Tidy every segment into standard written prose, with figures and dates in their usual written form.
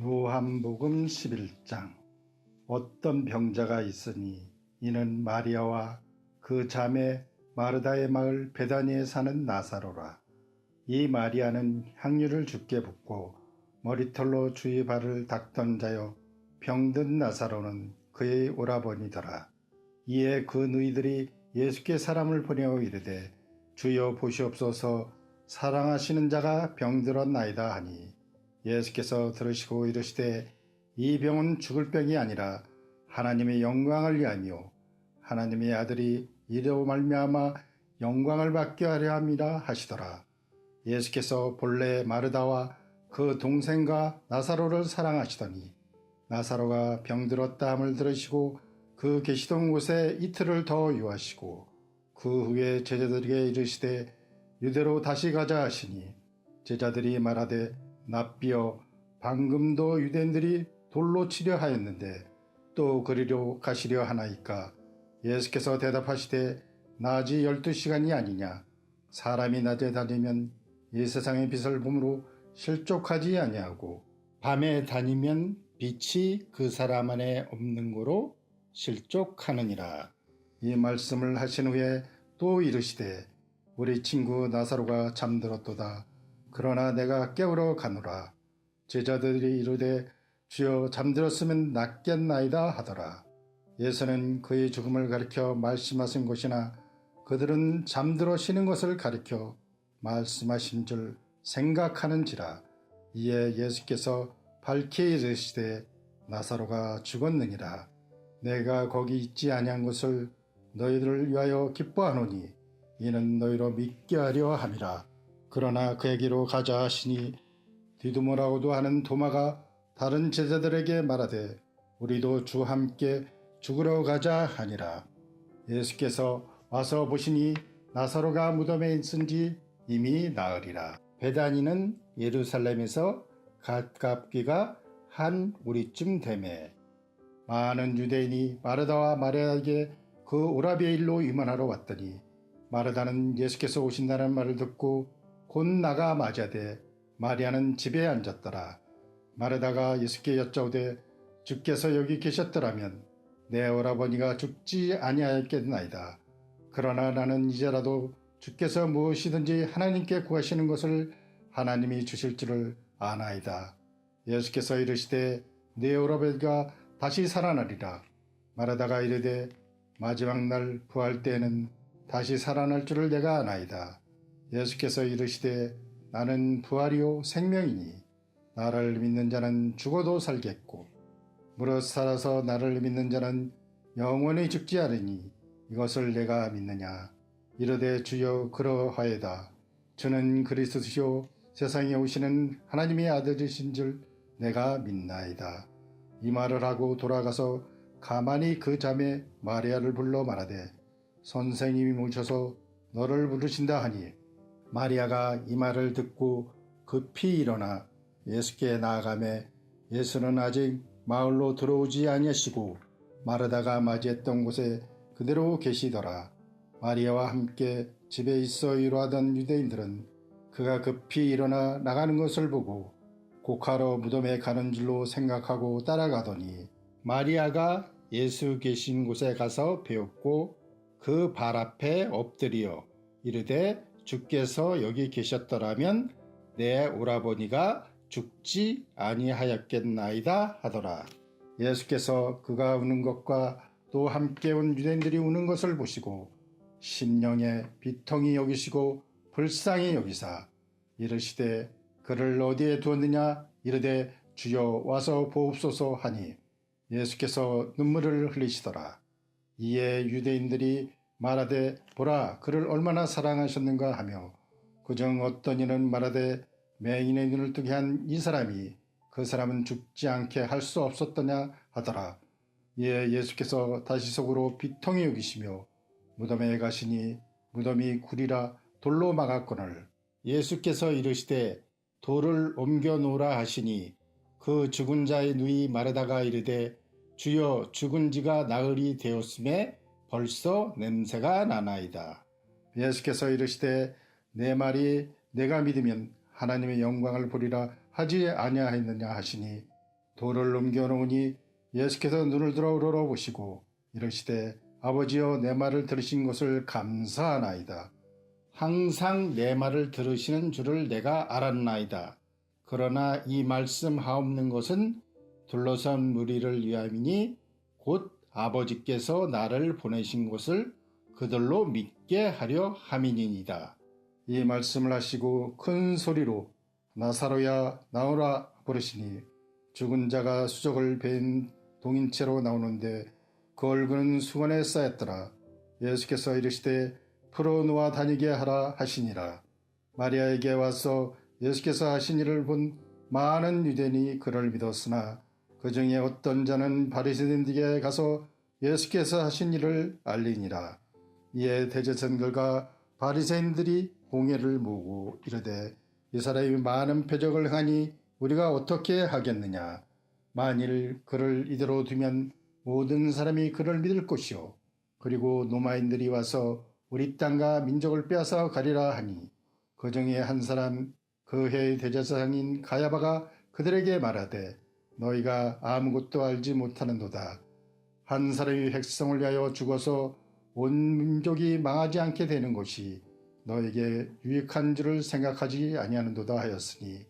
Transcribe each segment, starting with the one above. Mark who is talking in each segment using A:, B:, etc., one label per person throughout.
A: 요한복음 11장. 어떤 병자가 있으니 이는 마리아와 그 자매 마르다의 마을 베다니에 사는 나사로라. 이 마리아는 향유를 주께 붓고 머리털로 주의 발을 닦던 자요, 병든 나사로는 그의 오라버니더라. 이에 그 누이들이 예수께 사람을 보내어 이르되, 주여 보시옵소서, 사랑하시는 자가 병들었나이다 하니, 예수께서 들으시고 이르시되, 이 병은 죽을 병이 아니라 하나님의 영광을 위하며 하나님의 아들이 이로 말미암아 영광을 받게 하려 함이라 하시더라. 예수께서 본래 마르다와 그 동생과 나사로를 사랑하시더니 나사로가 병들었다 함을 들으시고 그 계시던 곳에 이틀을 더 유하시고 그 후에 제자들에게 이르시되 유대로 다시 가자 하시니, 제자들이 말하되 납비여, 방금도 유대인들이 돌로 치려 하였는데 또 그리로 가시려 하나이까? 예수께서 대답하시되 낮이 12시간이 아니냐? 사람이 낮에 다니면 이 세상의 빛을 보므로 실족하지 아니하고 밤에 다니면 빛이 그 사람 안에 없는 고로 실족하느니라. 이 말씀을 하신 후에 또 이르시되 우리 친구 나사로가 잠들었도다. 그러나 내가 깨우러 가노라. 제자들이 이르되 주여, 잠들었으면 낫겠나이다 하더라. 예수는 그의 죽음을 가리켜 말씀하신 것이나 그들은 잠들어 쉬는 것을 가리켜 말씀하신 줄 생각하는지라. 이에 예수께서 밝히 이르시되 나사로가 죽었느니라. 내가 거기 있지 아니한 것을 너희들을 위하여 기뻐하노니 이는 너희로 믿게 하려 함이라. 그러나 그에게로 가자 하시니 디두모라고도 하는 도마가 다른 제자들에게 말하되 우리도 주와 함께 죽으러 가자 하니라. 예수께서 와서 보시니 나사로가 무덤에 있은지 이미 나으리라. 베다니는 예루살렘에서 가깝기가 한 우리쯤 되매 많은 유대인이 마르다와 마리아에게 그 오라비의 일로 위문하러 왔더니, 마르다는 예수께서 오신다는 말을 듣고 곧 나가 맞이하되 마리아는 집에 앉았더라. 마르다가 예수께 여짜오되 주께서 여기 계셨더라면 내 오라버니가 죽지 아니하였겠나이다. 그러나 나는 이제라도 주께서 무엇이든지 하나님께 구하시는 것을 하나님이 주실 줄을 아나이다. 예수께서 이르시되 내 오라버니가 다시 살아나리라. 마르다가 이르되 마지막 날 부활 때에는 다시 살아날 줄을 내가 아나이다. 예수께서 이르시되 나는 부활이요 생명이니 나를 믿는 자는 죽어도 살겠고 무릇 살아서 나를 믿는 자는 영원히 죽지 않으니 이것을 내가 믿느냐? 이르되 주여, 그러하이다. 주는 그리스도시요 세상에 오시는 하나님의 아들이신 줄 내가 믿나이다. 이 말을 하고 돌아가서 가만히 그 자매 마리아를 불러 말하되 선생님이 오셔서 너를 부르신다 하니, 마리아가 이 말을 듣고 급히 일어나 예수께 나아가매 예수는 아직 마을로 들어오지 아니하시고 마르다가 맞이했던 곳에 그대로 계시더라. 마리아와 함께 집에 있어 이루하던 유대인들은 그가 급히 일어나 나가는 것을 보고 곡하러 무덤에 가는 줄로 생각하고 따라가더니, 마리아가 예수 계신 곳에 가서 배웠고 그 발 앞에 엎드려 이르되 주께서 여기 계셨더라면 내 오라버니가 죽지 아니하였겠나이다 하더라. 예수께서 그가 우는 것과 또 함께 온 유대인들이 우는 것을 보시고 심령에 비통히 여기시고 불쌍히 여기사 이르시되 그를 어디에 두었느냐? 이르되 주여, 와서 보옵소서 하니 예수께서 눈물을 흘리시더라. 이에 유대인들이 말하되 보라, 그를 얼마나 사랑하셨는가 하며 그중 어떤 이는 말하되 맹인의 눈을 뜨게 한 이 사람이 그 사람은 죽지 않게 할 수 없었더냐 하더라. 이에 예수께서 다시 속으로 비통히 여기시며 무덤에 가시니 무덤이 구리라 돌로 막았거늘 예수께서 이르시되 돌을 옮겨 놓으라 하시니 그 죽은 자의 누이 마르다가 이르되 주여, 죽은 지가 나흘이 되었음에 벌써 냄새가 나나이다. 예수께서 이르시되 내 말이 내가 믿으면 하나님의 영광을 보리라 하지 아니하였느냐 하시니, 돌을 넘겨놓으니 예수께서 눈을 들어 우러러보시고 이르시되 아버지여 내 말을 들으신 것을 감사하나이다. 항상 내 말을 들으시는 줄을 내가 알았나이다. 그러나 이 말씀 하옵는 것은 둘러선 무리를 위함이니 곧 아버지께서 나를 보내신 것을 그들로 믿게 하려 함이니이다. 이 말씀을 하시고 큰 소리로 나사로야 나오라 부르시니 죽은 자가 수족을 베인 동인채로 나오는데 그 얼굴은 수건에 쌓였더라. 예수께서 이르시되 풀어놓아 다니게 하라 하시니라. 마리아에게 와서 예수께서 하신 일을 본 많은 유대인이 그를 믿었으나 그 중에 어떤 자는 바리새인들에게 가서 예수께서 하신 일을 알리니라. 이에 대제사장들과 바리새인들이 공회를 모으고 이르되 이 사람이 많은 표적을 행하니 우리가 어떻게 하겠느냐. 만일 그를 이대로 두면 모든 사람이 그를 믿을 것이요 그리고 노마인들이 와서 우리 땅과 민족을 빼앗아 가리라 하니 그 중에 한 사람 그 해의 대제사장인 가야바가 그들에게 말하되 너희가 아무것도 알지 못하는도다. 한 사람이 백성을 위하여 죽어서 온 민족이 망하지 않게 되는 것이 너에게 유익한 줄을 생각하지 아니하는도다 하였으니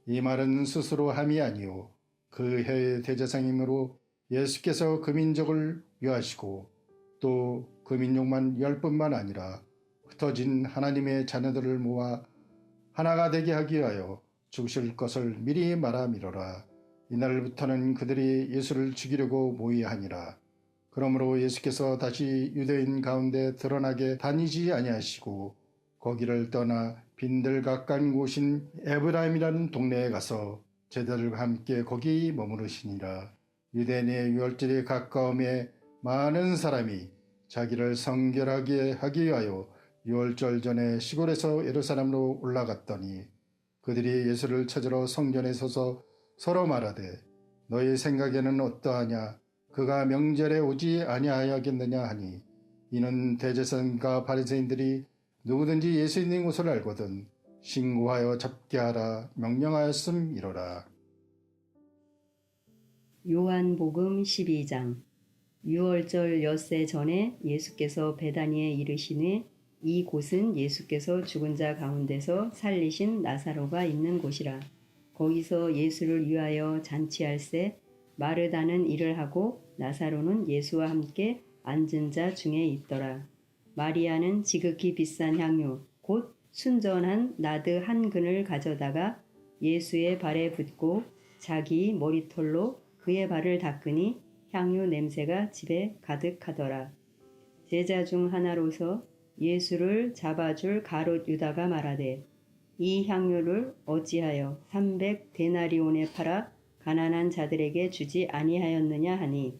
A: 이 말은 스스로 함이 아니요 그 해의 대제사장이므로 예수께서 그 민족을 위하시고 또 그 민족만 10뿐만 아니라 흩어진 하나님의 자녀들을 모아 하나가 되게 하기 위하여 죽으실 것을 미리 말함이로라. 이날부터는 그들이 예수를 죽이려고 모의하니라. 그러므로 예수께서 다시 유대인 가운데 드러나게 다니지 아니하시고 거기를 떠나 빈들 가까운 곳인 에브라임이라는 동네에 가서 제자들과 함께 거기 머무르시니라. 유대인의 유월절이 가까움에 많은 사람이 자기를 성결하게 하기 위하여 유월절 전에 시골에서 예루살렘으로 올라갔더니 그들이 예수를 찾으러 성전에 서서 서로 말하되 너희 생각에는 어떠하냐. 그가 명절에 오지 아니하야겠느냐 하니 이는 대제사장과 바리새인들이 누구든지 예수 있는 곳을 알거든 신고하여 잡게 하라 명령하였음이로라.
B: 요한복음 12장. 유월절 엿새 전에 예수께서 베다니에 이르시니 이 곳은 예수께서 죽은 자 가운데서 살리신 나사로가 있는 곳이라. 거기서 예수를 위하여 잔치할새 마르다는 일을 하고 나사로는 예수와 함께 앉은 자 중에 있더라. 마리아는 지극히 비싼 향유 곧 순전한 나드 한 근을 가져다가 예수의 발에 붓고 자기 머리털로 그의 발을 닦으니 향유 냄새가 집에 가득하더라. 제자 중 하나로서 예수를 잡아줄 가롯 유다가 말하되 이 향유를 어찌하여 300데나리온에 팔아 가난한 자들에게 주지 아니하였느냐 하니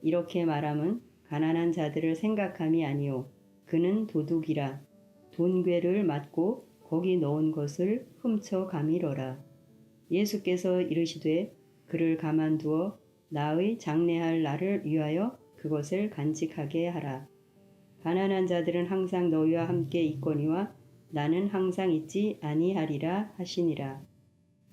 B: 이렇게 말함은 가난한 자들을 생각함이 아니요 그는 도둑이라 돈괴를 맞고 거기 넣은 것을 훔쳐 가미러라. 예수께서 이르시되 그를 가만두어 나의 장례할 날을 위하여 그것을 간직하게 하라. 가난한 자들은 항상 너희와 함께 있거니와 나는 항상 있지 아니하리라 하시니라.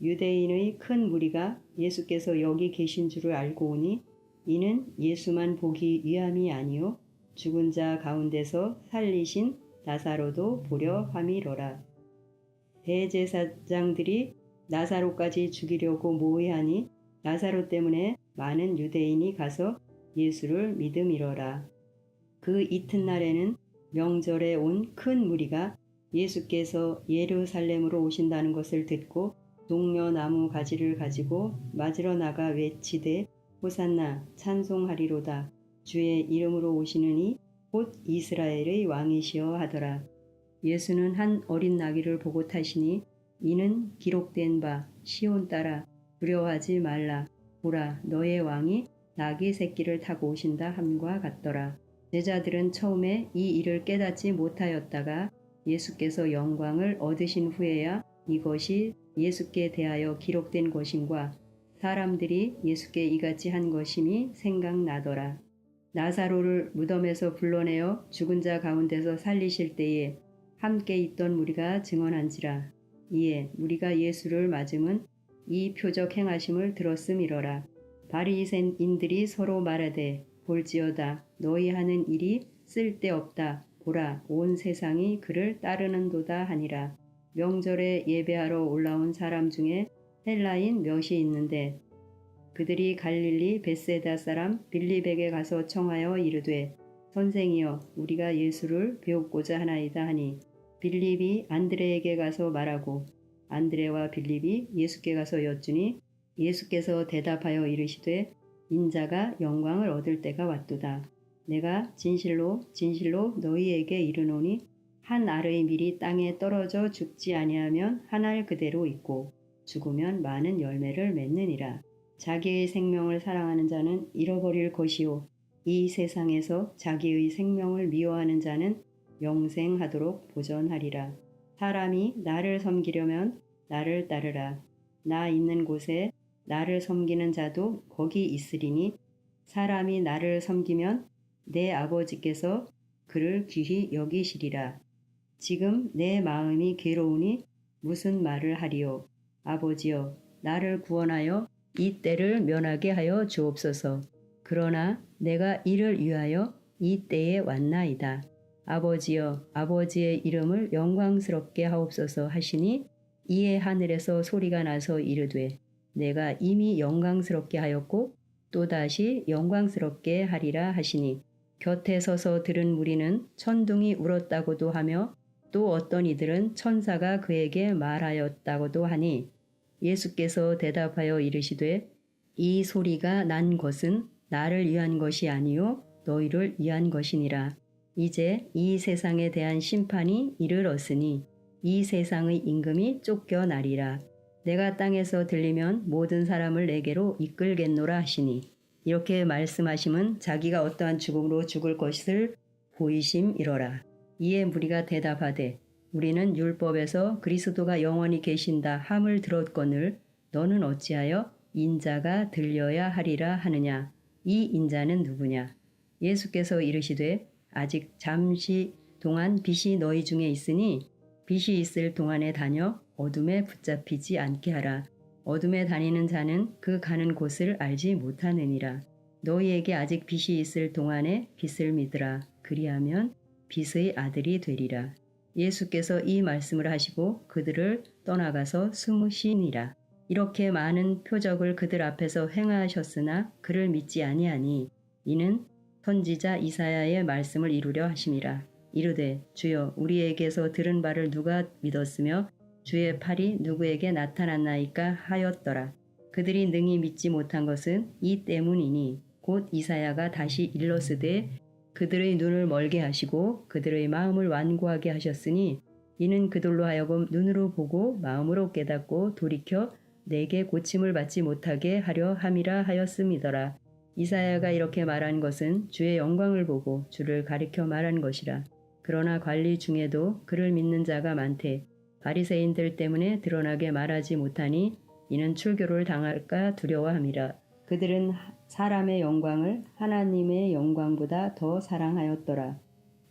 B: 유대인의 큰 무리가 예수께서 여기 계신 줄을 알고 오니 이는 예수만 보기 위함이 아니요 죽은 자 가운데서 살리신 나사로도 보려 함이로라. 대제사장들이 나사로까지 죽이려고 모의하니 나사로 때문에 많은 유대인이 가서 예수를 믿음이로라. 그 이튿날에는 명절에 온 큰 무리가 예수께서 예루살렘으로 오신다는 것을 듣고 동려나무 가지를 가지고 맞으러 나가 외치되 호산나 찬송하리로다. 주의 이름으로 오시느니 곧 이스라엘의 왕이시여 하더라. 예수는 한 어린 나귀를 보고 타시니 이는 기록된 바 시온 딸아 두려워하지 말라. 보라 너의 왕이 나귀 새끼를 타고 오신다 함과 같더라. 제자들은 처음에 이 일을 깨닫지 못하였다가 예수께서 영광을 얻으신 후에야 이것이 예수께 대하여 기록된 것임과 사람들이 예수께 이같이 한 것임이 생각나더라. 나사로를 무덤에서 불러내어 죽은 자 가운데서 살리실 때에 함께 있던 무리가 증언한지라. 이에 무리가 예수를 맞음은 이 표적 행하심을 들었음이러라. 바리새인들이 서로 말하되 볼지어다 너희 하는 일이 쓸데없다. 보라 온 세상이 그를 따르는도다 하니라. 명절에 예배하러 올라온 사람 중에 헬라인 몇이 있는데 그들이 갈릴리 벳세다 사람 빌립에게 가서 청하여 이르되 선생이여 우리가 예수를 배우고자 하나이다 하니 빌립이 안드레에게 가서 말하고 안드레와 빌립이 예수께 가서 여쭈니 예수께서 대답하여 이르시되 인자가 영광을 얻을 때가 왔도다. 내가 진실로 진실로 너희에게 이르노니 한 알의 밀이 땅에 떨어져 죽지 아니하면 한 알 그대로 있고 죽으면 많은 열매를 맺느니라. 자기의 생명을 사랑하는 자는 잃어버릴 것이요 이 세상에서 자기의 생명을 미워하는 자는 영생하도록 보전하리라. 사람이 나를 섬기려면 나를 따르라. 나 있는 곳에 나를 섬기는 자도 거기 있으리니 사람이 나를 섬기면 내 아버지께서 그를 귀히 여기시리라. 지금 내 마음이 괴로우니 무슨 말을 하리요. 아버지여 나를 구원하여 이 때를 면하게 하여 주옵소서. 그러나 내가 이를 위하여 이 때에 왔나이다. 아버지여 아버지의 이름을 영광스럽게 하옵소서 하시니 이에 하늘에서 소리가 나서 이르되 내가 이미 영광스럽게 하였고 또다시 영광스럽게 하리라 하시니 곁에 서서 들은 무리는 천둥이 울었다고도 하며 또 어떤 이들은 천사가 그에게 말하였다고도 하니 예수께서 대답하여 이르시되 이 소리가 난 것은 나를 위한 것이 아니요 너희를 위한 것이니라. 이제 이 세상에 대한 심판이 이르렀으니 이 세상의 임금이 쫓겨나리라. 내가 땅에서 들리면 모든 사람을 내게로 이끌겠노라 하시니 이렇게 말씀하심은 자기가 어떠한 죽음으로 죽을 것을 보이심이로라. 이에 무리가 대답하되 우리는 율법에서 그리스도가 영원히 계신다 함을 들었거늘 너는 어찌하여 인자가 들려야 하리라 하느냐. 이 인자는 누구냐. 예수께서 이르시되 아직 잠시 동안 빛이 너희 중에 있으니 빛이 있을 동안에 다녀 어둠에 붙잡히지 않게 하라. 어둠에 다니는 자는 그 가는 곳을 알지 못하느니라. 너희에게 아직 빛이 있을 동안에 빛을 믿으라. 그리하면 빛의 아들이 되리라. 예수께서 이 말씀을 하시고 그들을 떠나가서 숨으시니라. 이렇게 많은 표적을 그들 앞에서 행하셨으나 그를 믿지 아니하니 이는 선지자 이사야의 말씀을 이루려 하심이라. 이르되 주여 우리에게서 들은 바를 누가 믿었으며 주의 팔이 누구에게 나타났나이까 하였더라. 그들이 능히 믿지 못한 것은 이 때문이니 곧 이사야가 다시 일렀으되 그들의 눈을 멀게 하시고 그들의 마음을 완고하게 하셨으니 이는 그들로 하여금 눈으로 보고 마음으로 깨닫고 돌이켜 내게 고침을 받지 못하게 하려 함이라 하였음이더라. 이사야가 이렇게 말한 것은 주의 영광을 보고 주를 가리켜 말한 것이라. 그러나 관리 중에도 그를 믿는 자가 많되 바리새인들 때문에 드러나게 말하지 못하니 이는 출교를 당할까 두려워함이라. 그들은 사람의 영광을 하나님의 영광보다 더 사랑하였더라.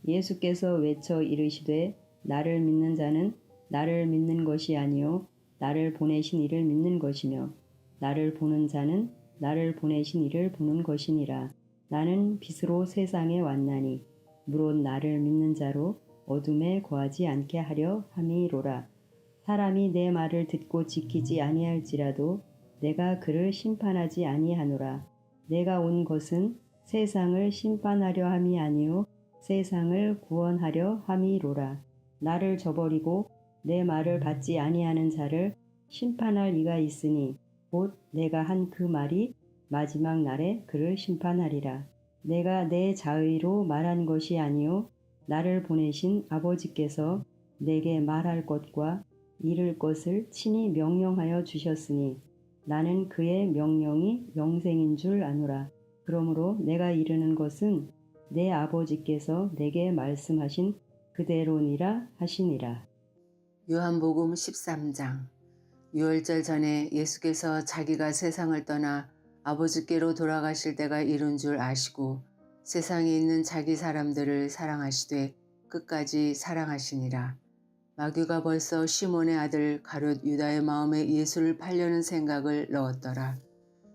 B: 예수께서 외쳐 이르시되 나를 믿는 자는 나를 믿는 것이 아니요 나를 보내신 이를 믿는 것이며 나를 보는 자는 나를 보내신 이를 보는 것이니라. 나는 빛으로 세상에 왔나니 무릇 나를 믿는 자로 어둠에 거하지 않게 하려 함이로라. 사람이 내 말을 듣고 지키지 아니할지라도 내가 그를 심판하지 아니하노라. 내가 온 것은 세상을 심판하려 함이 아니요 세상을 구원하려 함이로라. 나를 저버리고 내 말을 받지 아니하는 자를 심판할 이가 있으니 곧 내가 한 그 말이 마지막 날에 그를 심판하리라. 내가 내 자의로 말한 것이 아니요 나를 보내신 아버지께서 내게 말할 것과 이를 것을 친히 명령하여 주셨으니 나는 그의 명령이 영생인 줄 아노라. 그러므로 내가 이르는 것은 내 아버지께서 내게 말씀하신 그대로니라 하시니라.
C: 요한복음 13장. 유월절 전에 예수께서 자기가 세상을 떠나 아버지께로 돌아가실 때가 이른 줄 아시고 세상에 있는 자기 사람들을 사랑하시되 끝까지 사랑하시니라. 마귀가 벌써 시몬의 아들 가룟 유다의 마음에 예수를 팔려는 생각을 넣었더라.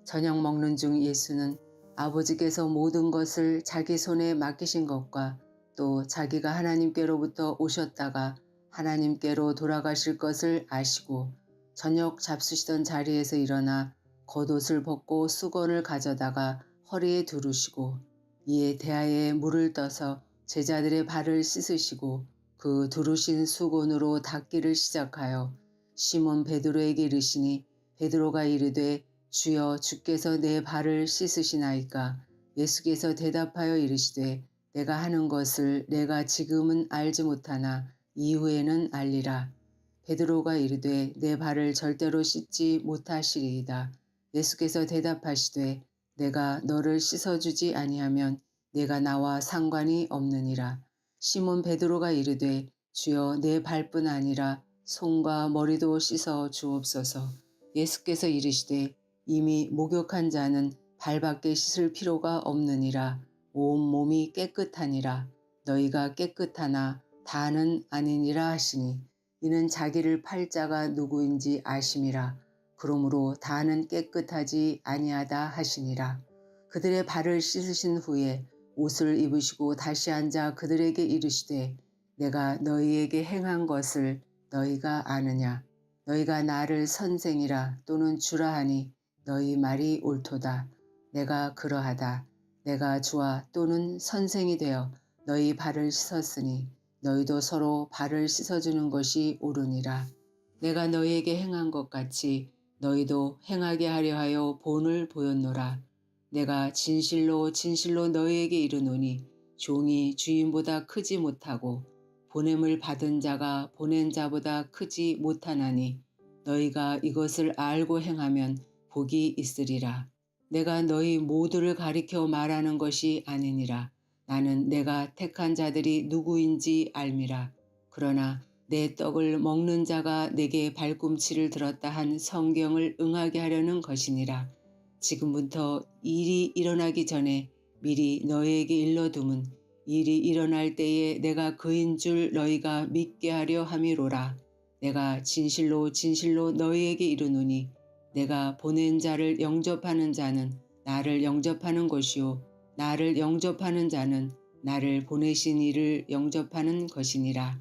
C: 저녁 먹는 중 예수는 아버지께서 모든 것을 자기 손에 맡기신 것과 또 자기가 하나님께로부터 오셨다가 하나님께로 돌아가실 것을 아시고 저녁 잡수시던 자리에서 일어나 겉옷을 벗고 수건을 가져다가 허리에 두르시고 이에 대야에 물을 떠서 제자들의 발을 씻으시고 그 두르신 수건으로 닦기를 시작하여 시몬 베드로에게 이르시니 베드로가 이르되 주여 주께서 내 발을 씻으시나이까. 예수께서 대답하여 이르시되 내가 하는 것을 내가 지금은 알지 못하나 이후에는 알리라. 베드로가 이르되 내 발을 절대로 씻지 못하시리이다. 예수께서 대답하시되 내가 너를 씻어주지 아니하면 내가 나와 상관이 없느니라. 시몬 베드로가 이르되 주여 내 발뿐 아니라 손과 머리도 씻어 주옵소서. 예수께서 이르시되 이미 목욕한 자는 발밖에 씻을 필요가 없느니라. 온 몸이 깨끗하니라. 너희가 깨끗하나 다는 아니니라 하시니 이는 자기를 팔 자가 누구인지 아심이라. 그러므로 다는 깨끗하지 아니하다 하시니라. 그들의 발을 씻으신 후에 옷을 입으시고 다시 앉아 그들에게 이르시되 내가 너희에게 행한 것을 너희가 아느냐. 너희가 나를 선생이라 또는 주라 하니 너희 말이 옳도다. 내가 그러하다. 내가 주와 또는 선생이 되어 너희 발을 씻었으니 너희도 서로 발을 씻어주는 것이 옳으니라. 내가 너희에게 행한 것 같이 너희도 행하게 하려 하여 본을 보였노라. 내가 진실로 진실로 너희에게 이르노니 종이 주인보다 크지 못하고 보냄을 받은 자가 보낸 자보다 크지 못하나니 너희가 이것을 알고 행하면 복이 있으리라. 내가 너희 모두를 가리켜 말하는 것이 아니니라. 나는 내가 택한 자들이 누구인지 알미라. 그러나 내 떡을 먹는 자가 내게 발꿈치를 들었다 한 성경을 응하게 하려는 것이니라. 지금부터 일이 일어나기 전에 미리 너희에게 일러둠은 일이 일어날 때에 내가 그인 줄 너희가 믿게 하려 함이로라. 내가 진실로 진실로 너희에게 이르노니 내가 보낸 자를 영접하는 자는 나를 영접하는 것이요 나를 영접하는 자는 나를 보내신 이를 영접하는 것이니라.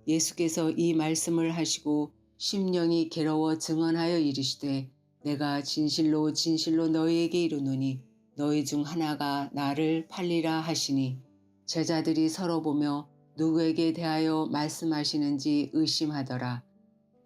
C: 예수께서 이 말씀을 하시고 심령이 괴로워 증언하여 이르시되 내가 진실로 진실로 너희에게 이르노니 너희 중 하나가 나를 팔리라 하시니 제자들이 서로 보며 누구에게 대하여 말씀하시는지 의심하더라.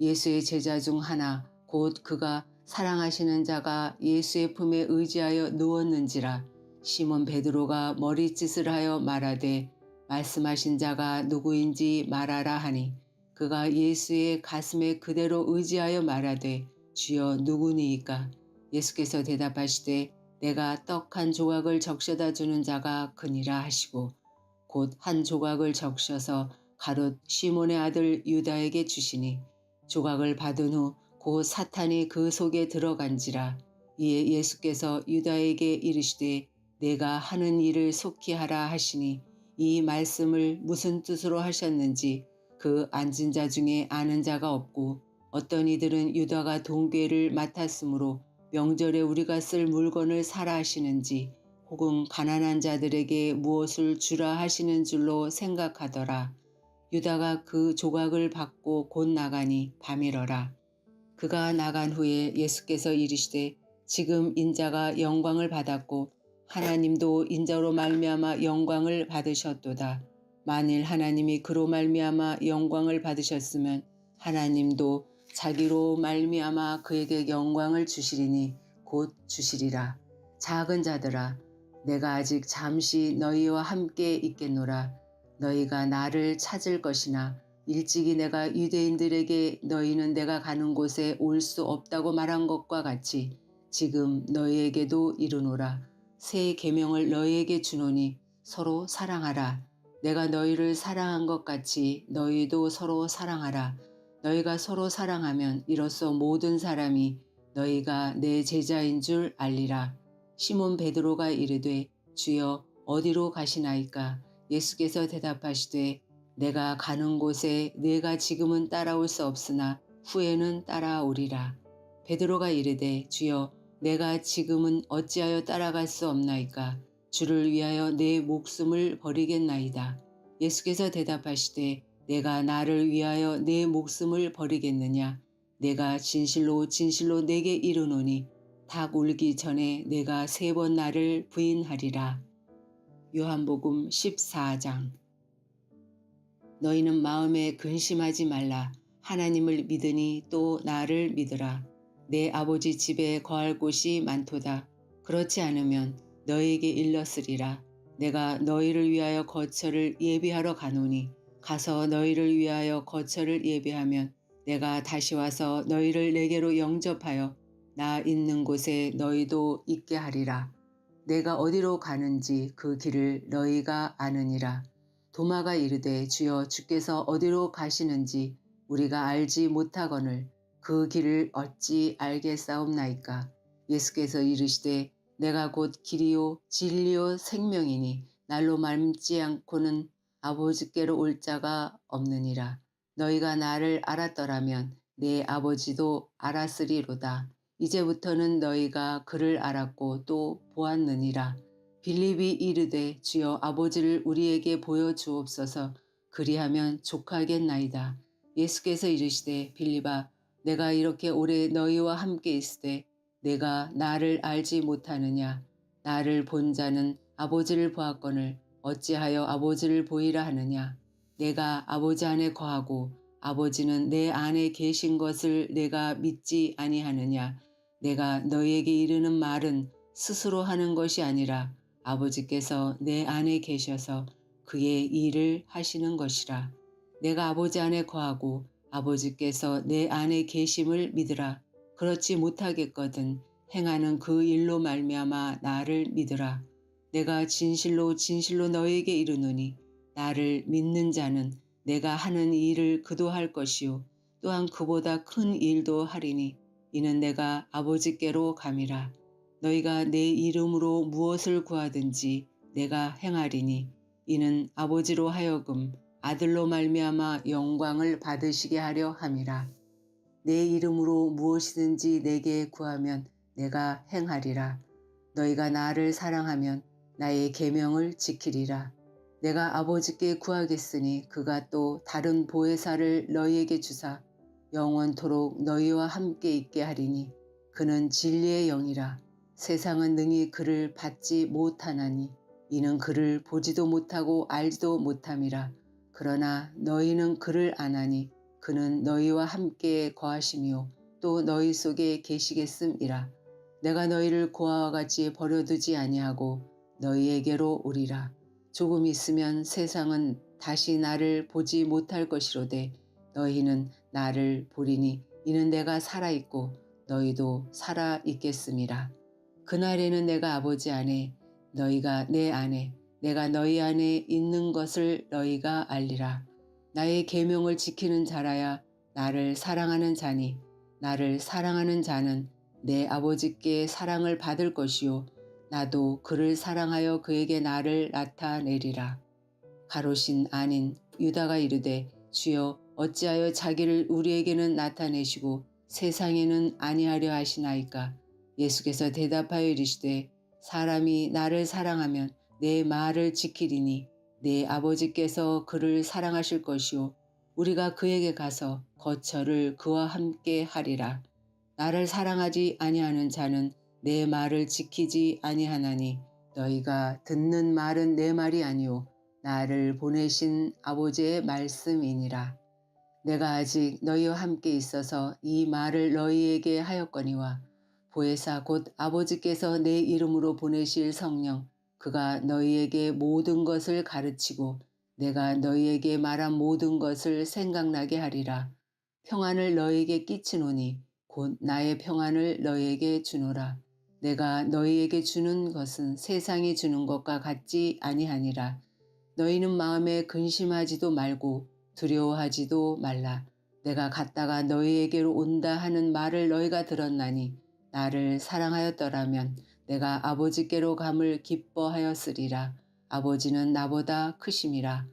C: 예수의 제자 중 하나 곧 그가 사랑하시는 자가 예수의 품에 의지하여 누웠는지라. 시몬 베드로가 머리짓을 하여 말하되 말씀하신 자가 누구인지 말하라 하니 그가 예수의 가슴에 그대로 의지하여 말하되 주여 누구니이까. 예수께서 대답하시되 내가 떡 한 조각을 적셔다 주는 자가 그니라 하시고 곧 한 조각을 적셔서 가룟 시몬의 아들 유다에게 주시니 조각을 받은 후 곧 사탄이 그 속에 들어간지라. 이에 예수께서 유다에게 이르시되 내가 하는 일을 속히 하라 하시니 이 말씀을 무슨 뜻으로 하셨는지 그 앉은 자 중에 아는 자가 없고 어떤 이들은 유다가 동궤를 맡았으므로 명절에 우리가 쓸 물건을 사라 하시는지 혹은 가난한 자들에게 무엇을 주라 하시는 줄로 생각하더라. 유다가 그 조각을 받고 곧 나가니 밤이러라. 그가 나간 후에 예수께서 이르시되 지금 인자가 영광을 받았고 하나님도 인자로 말미암아 영광을 받으셨도다. 만일 하나님이 그로 말미암아 영광을 받으셨으면 하나님도 자기로 말미암아 그에게 영광을 주시리니 곧 주시리라. 작은 자들아 내가 아직 잠시 너희와 함께 있겠노라. 너희가 나를 찾을 것이나 일찍이 내가 유대인들에게 너희는 내가 가는 곳에 올 수 없다고 말한 것과 같이 지금 너희에게도 이르노라. 새 계명을 너희에게 주노니 서로 사랑하라. 내가 너희를 사랑한 것 같이 너희도 서로 사랑하라. 너희가 서로 사랑하면 이로써 모든 사람이 너희가 내 제자인 줄 알리라. 시몬 베드로가 이르되 주여 어디로 가시나이까. 예수께서 대답하시되 내가 가는 곳에 내가 지금은 따라올 수 없으나 후에는 따라오리라. 베드로가 이르되 주여 내가 지금은 어찌하여 따라갈 수 없나이까. 주를 위하여 내 목숨을 버리겠나이다. 예수께서 대답하시되 내가 나를 위하여 내 목숨을 버리겠느냐. 내가 진실로 진실로 내게 이르노니 닭 울기 전에 내가 3번 나를 부인하리라. 요한복음 14장. 너희는 마음에 근심하지 말라. 하나님을 믿으니 또 나를 믿으라. 내 아버지 집에 거할 곳이 많도다. 그렇지 않으면 너희에게 일렀으리라. 내가 너희를 위하여 거처를 예비하러 가노니 가서 너희를 위하여 거처를 예비하면 내가 다시 와서 너희를 내게로 영접하여 나 있는 곳에 너희도 있게 하리라. 내가 어디로 가는지 그 길을 너희가 아느니라. 도마가 이르되 주여 주께서 어디로 가시는지 우리가 알지 못하거늘 그 길을 어찌 알겠사옵나이까. 예수께서 이르시되 내가 곧 길이요 진리요 생명이니 날로 말미지 않고는 아버지께로 올 자가 없느니라. 너희가 나를 알았더라면 내 아버지도 알았으리로다. 이제부터는 너희가 그를 알았고 또 보았느니라. 빌립이 이르되 주여 아버지를 우리에게 보여주옵소서. 그리하면 족하겠나이다. 예수께서 이르시되 빌립아 내가 이렇게 오래 너희와 함께 있으되 내가 나를 알지 못하느냐. 나를 본 자는 아버지를 보았거늘 어찌하여 아버지를 보이라 하느냐. 내가 아버지 안에 거하고 아버지는 내 안에 계신 것을 내가 믿지 아니하느냐. 내가 너희에게 이르는 말은 스스로 하는 것이 아니라 아버지께서 내 안에 계셔서 그의 일을 하시는 것이라. 내가 아버지 안에 거하고 아버지께서 내 안에 계심을 믿으라. 그렇지 못하겠거든 행하는 그 일로 말미암아 나를 믿으라. 내가 진실로 진실로 너희에게 이르노니 나를 믿는 자는 내가 하는 일을 그도 할 것이요 또한 그보다 큰 일도 하리니 이는 내가 아버지께로 감이라. 너희가 내 이름으로 무엇을 구하든지 내가 행하리니 이는 아버지로 하여금 아들로 말미암아 영광을 받으시게 하려 함이라. 내 이름으로 무엇이든지 내게 구하면 내가 행하리라. 너희가 나를 사랑하면 나의 계명을 지키리라. 내가 아버지께 구하겠으니 그가 또 다른 보혜사를 너희에게 주사 영원토록 너희와 함께 있게 하리니 그는 진리의 영이라. 세상은 능히 그를 받지 못하나니 이는 그를 보지도 못하고 알지도 못함이라. 그러나 너희는 그를 아나니 그는 너희와 함께 거하시며 또 너희 속에 계시겠음이라. 내가 너희를 고아와 같이 버려두지 아니하고 너희에게로 오리라. 조금 있으면 세상은 다시 나를 보지 못할 것이로되 너희는 나를 보리니 이는 내가 살아있고 너희도 살아있겠음이라. 그날에는 내가 아버지 안에 너희가 내 안에 내가 너희 안에 있는 것을 너희가 알리라. 나의 계명을 지키는 자라야 나를 사랑하는 자니 나를 사랑하는 자는 내 아버지께 사랑을 받을 것이요 나도 그를 사랑하여 그에게 나를 나타내리라. 가롯인 아닌 유다가 이르되 주여 어찌하여 자기를 우리에게는 나타내시고 세상에는 아니하려 하시나이까. 예수께서 대답하여 이르시되 사람이 나를 사랑하면 내 말을 지키리니 내 아버지께서 그를 사랑하실 것이요 우리가 그에게 가서 거처를 그와 함께 하리라. 나를 사랑하지 아니하는 자는 내 말을 지키지 아니하나니 너희가 듣는 말은 내 말이 아니요 나를 보내신 아버지의 말씀이니라. 내가 아직 너희와 함께 있어서 이 말을 너희에게 하였거니와 보혜사 곧 아버지께서 내 이름으로 보내실 성령 그가 너희에게 모든 것을 가르치고 내가 너희에게 말한 모든 것을 생각나게 하리라. 평안을 너희에게 끼치노니 곧 나의 평안을 너희에게 주노라. 내가 너희에게 주는 것은 세상이 주는 것과 같지 아니하니라. 너희는 마음에 근심하지도 말고 두려워하지도 말라. 내가 갔다가 너희에게로 온다 하는 말을 너희가 들었나니 나를 사랑하였더라면 내가 아버지께로 감을 기뻐하였으리라. 아버지는 나보다 크심이라.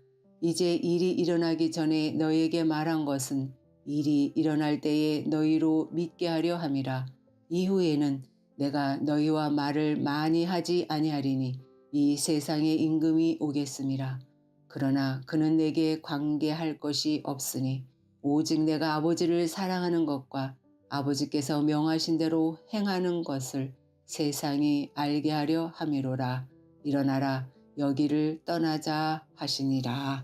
C: 이제 일이 일어나기 전에 너희에게 말한 것은 일이 일어날 때에 너희로 믿게 하려 함이라. 이후에는 내가 너희와 말을 많이 하지 아니하리니 이 세상의 임금이 오겠음이라. 그러나 그는 내게 관계할 것이 없으니 오직 내가 아버지를 사랑하는 것과 아버지께서 명하신 대로 행하는 것을 세상이 알게 하려 함이로라. 일어나라, 여기를 떠나자 하시니라.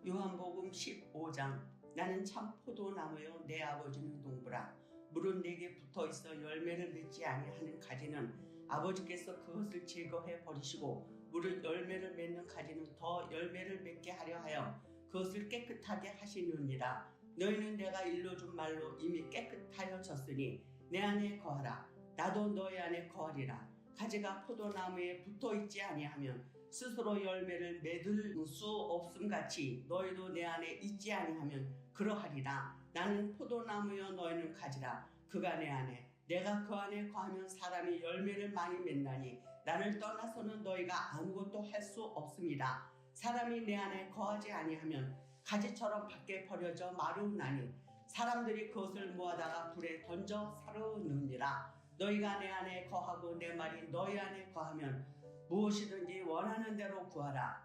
D: 요한복음 15장. 나는 참 포도나무요 내 아버지는 농부라. 물은 내게 붙어있어 열매를 맺지 아니하는 가지는 아버지께서 그것을 제거해 버리시고 물은 열매를 맺는 가지는 더 열매를 맺게 하려 하여 그것을 깨끗하게 하시느니라. 너희는 내가 일러준 말로 이미 깨끗하여졌으니 내 안에 거하라. 나도 너희 안에 거하리라. 가지가 포도나무에 붙어있지 아니하면 스스로 열매를 맺을 수 없음같이 너희도 내 안에 있지 아니하면 그러하리라. 나는 포도나무여 너희는 가지라. 그가 내 안에 내가 그 안에 거하면 사람이 열매를 많이 맺나니 나를 떠나서는 너희가 아무것도 할 수 없습니다. 사람이 내 안에 거하지 아니하면 가지처럼 밖에 버려져 마르나니 사람들이 그것을 모아다가 불에 던져 사르느니라. 너희가 내 안에 거하고 내 말이 너희 안에 거하면 무엇이든지 원하는 대로 구하라.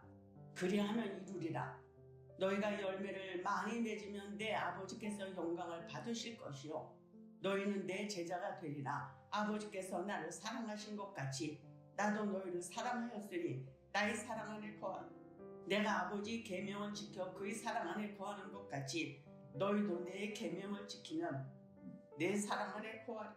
D: 그리하면 이루리라. 너희가 열매를 많이 맺으면 내 아버지께서 영광을 받으실 것이요 너희는 내 제자가 되리라. 아버지께서 나를 사랑하신 것 같이 나도 너희를 사랑하였으니 나의 사랑 안에 거하라. 내가 아버지 계명을 지켜 그의 사랑 안에 거하는 것 같이 너희도 내 계명을 지키면 내 사랑 안에 거하리라.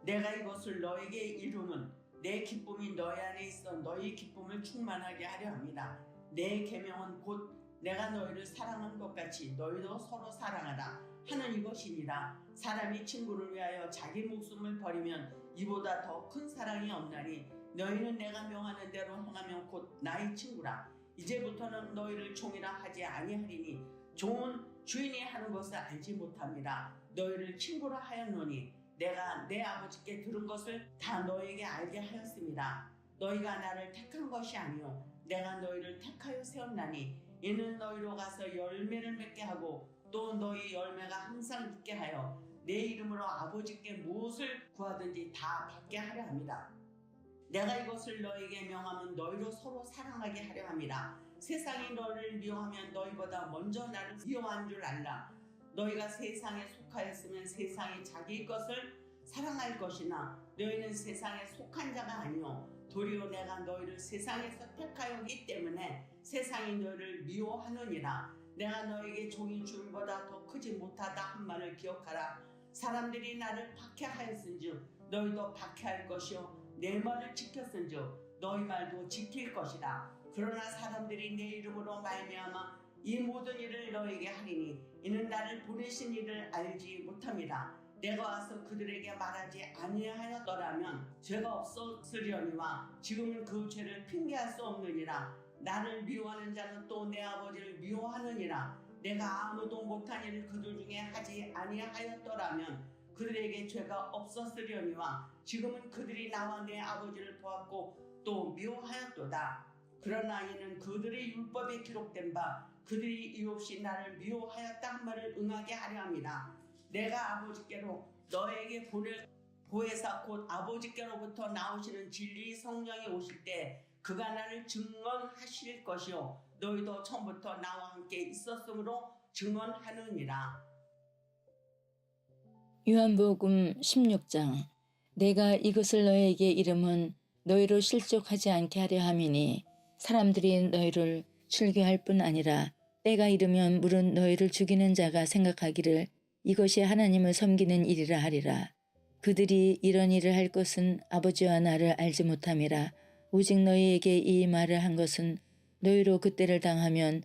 D: 내가 이것을 너에게 이루면 내 기쁨이 너희 안에 있어 너희 기쁨을 충만하게 하려 합니다. 내 계명은 곧 내가 너희를 사랑한 것 같이 너희도 서로 사랑하라 하는 이것이니라. 사람이 친구를 위하여 자기 목숨을 버리면 이보다 더 큰 사랑이 없나니 너희는 내가 명하는 대로 행하면 곧 나의 친구라. 이제부터는 너희를 종이라 하지 아니하리니 종은 주인이 하는 것을 알지 못합니다. 너희를 친구라 하였노니 내가 내 아버지께 들은 것을 다 너희에게 알게 하였습니다. 너희가 나를 택한 것이 아니요 내가 너희를 택하여 세웠나니 이는 너희로 가서 열매를 맺게 하고 또 너희 열매가 항상 있게 하여 내 이름으로 아버지께 무엇을 구하든지 다 받게 하려 합니다. 내가 이것을 너희에게 명하면 너희로 서로 사랑하게 하려 함이라. 세상이 너희를 미워하면 너희보다 먼저 나를 미워한 줄 알라. 너희가 세상에 속하였으면 세상이 자기 것을 사랑할 것이나 너희는 세상에 속한 자가 아니요 도리어 내가 너희를 세상에서 택하였기 때문에 세상이 너희를 미워하느니라. 내가 너에게 종이 주인보다 더 크지 못하다 한 말을 기억하라. 사람들이 나를 박해하였은즉 너희도 박해할 것이요 내 말을 지켰은즉 너희 말도 지킬 것이라. 그러나 사람들이 내 이름으로 말미암아 이 모든 일을 너에게 하리니 이는 나를 보내신 이를 알지 못함이라. 내가 와서 그들에게 말하지 아니하였더라면 죄가 없었으려니와 지금은 그 죄를 핑계할 수 없느니라. 나를 미워하는 자는 또 내 아버지를 미워하느니라. 내가 아무도 못한 일을 그들 중에 하지 아니하였더라면 그들에게 죄가 없었으려니와 지금은 그들이 나와 내 아버지를 보았고 또 미워하였도다. 그러나 이는 그들의 율법에 기록된 바 그들이 이유 없이 나를 미워하였다 한 말을 응하게 하려 함이라. 내가 아버지께로 너에게 보낼 보혜사 곧 아버지께로부터 나오시는 진리 성령이 오실 때 그가 나를 증언하실 것이요 너희도 처음부터 나와 함께 있었으므로 증언하느니라.
E: 요한복음 16장. 내가 이것을 너희에게 이름은 너희로 실족하지 않게 하려 함이니 사람들이 너희를 출교할 뿐 아니라 때가 이르면 물은 너희를 죽이는 자가 생각하기를 이것이 하나님을 섬기는 일이라 하리라. 그들이 이런 일을 할 것은 아버지와 나를 알지 못함이라. 오직 너희에게 이 말을 한 것은 너희로 그때를 당하면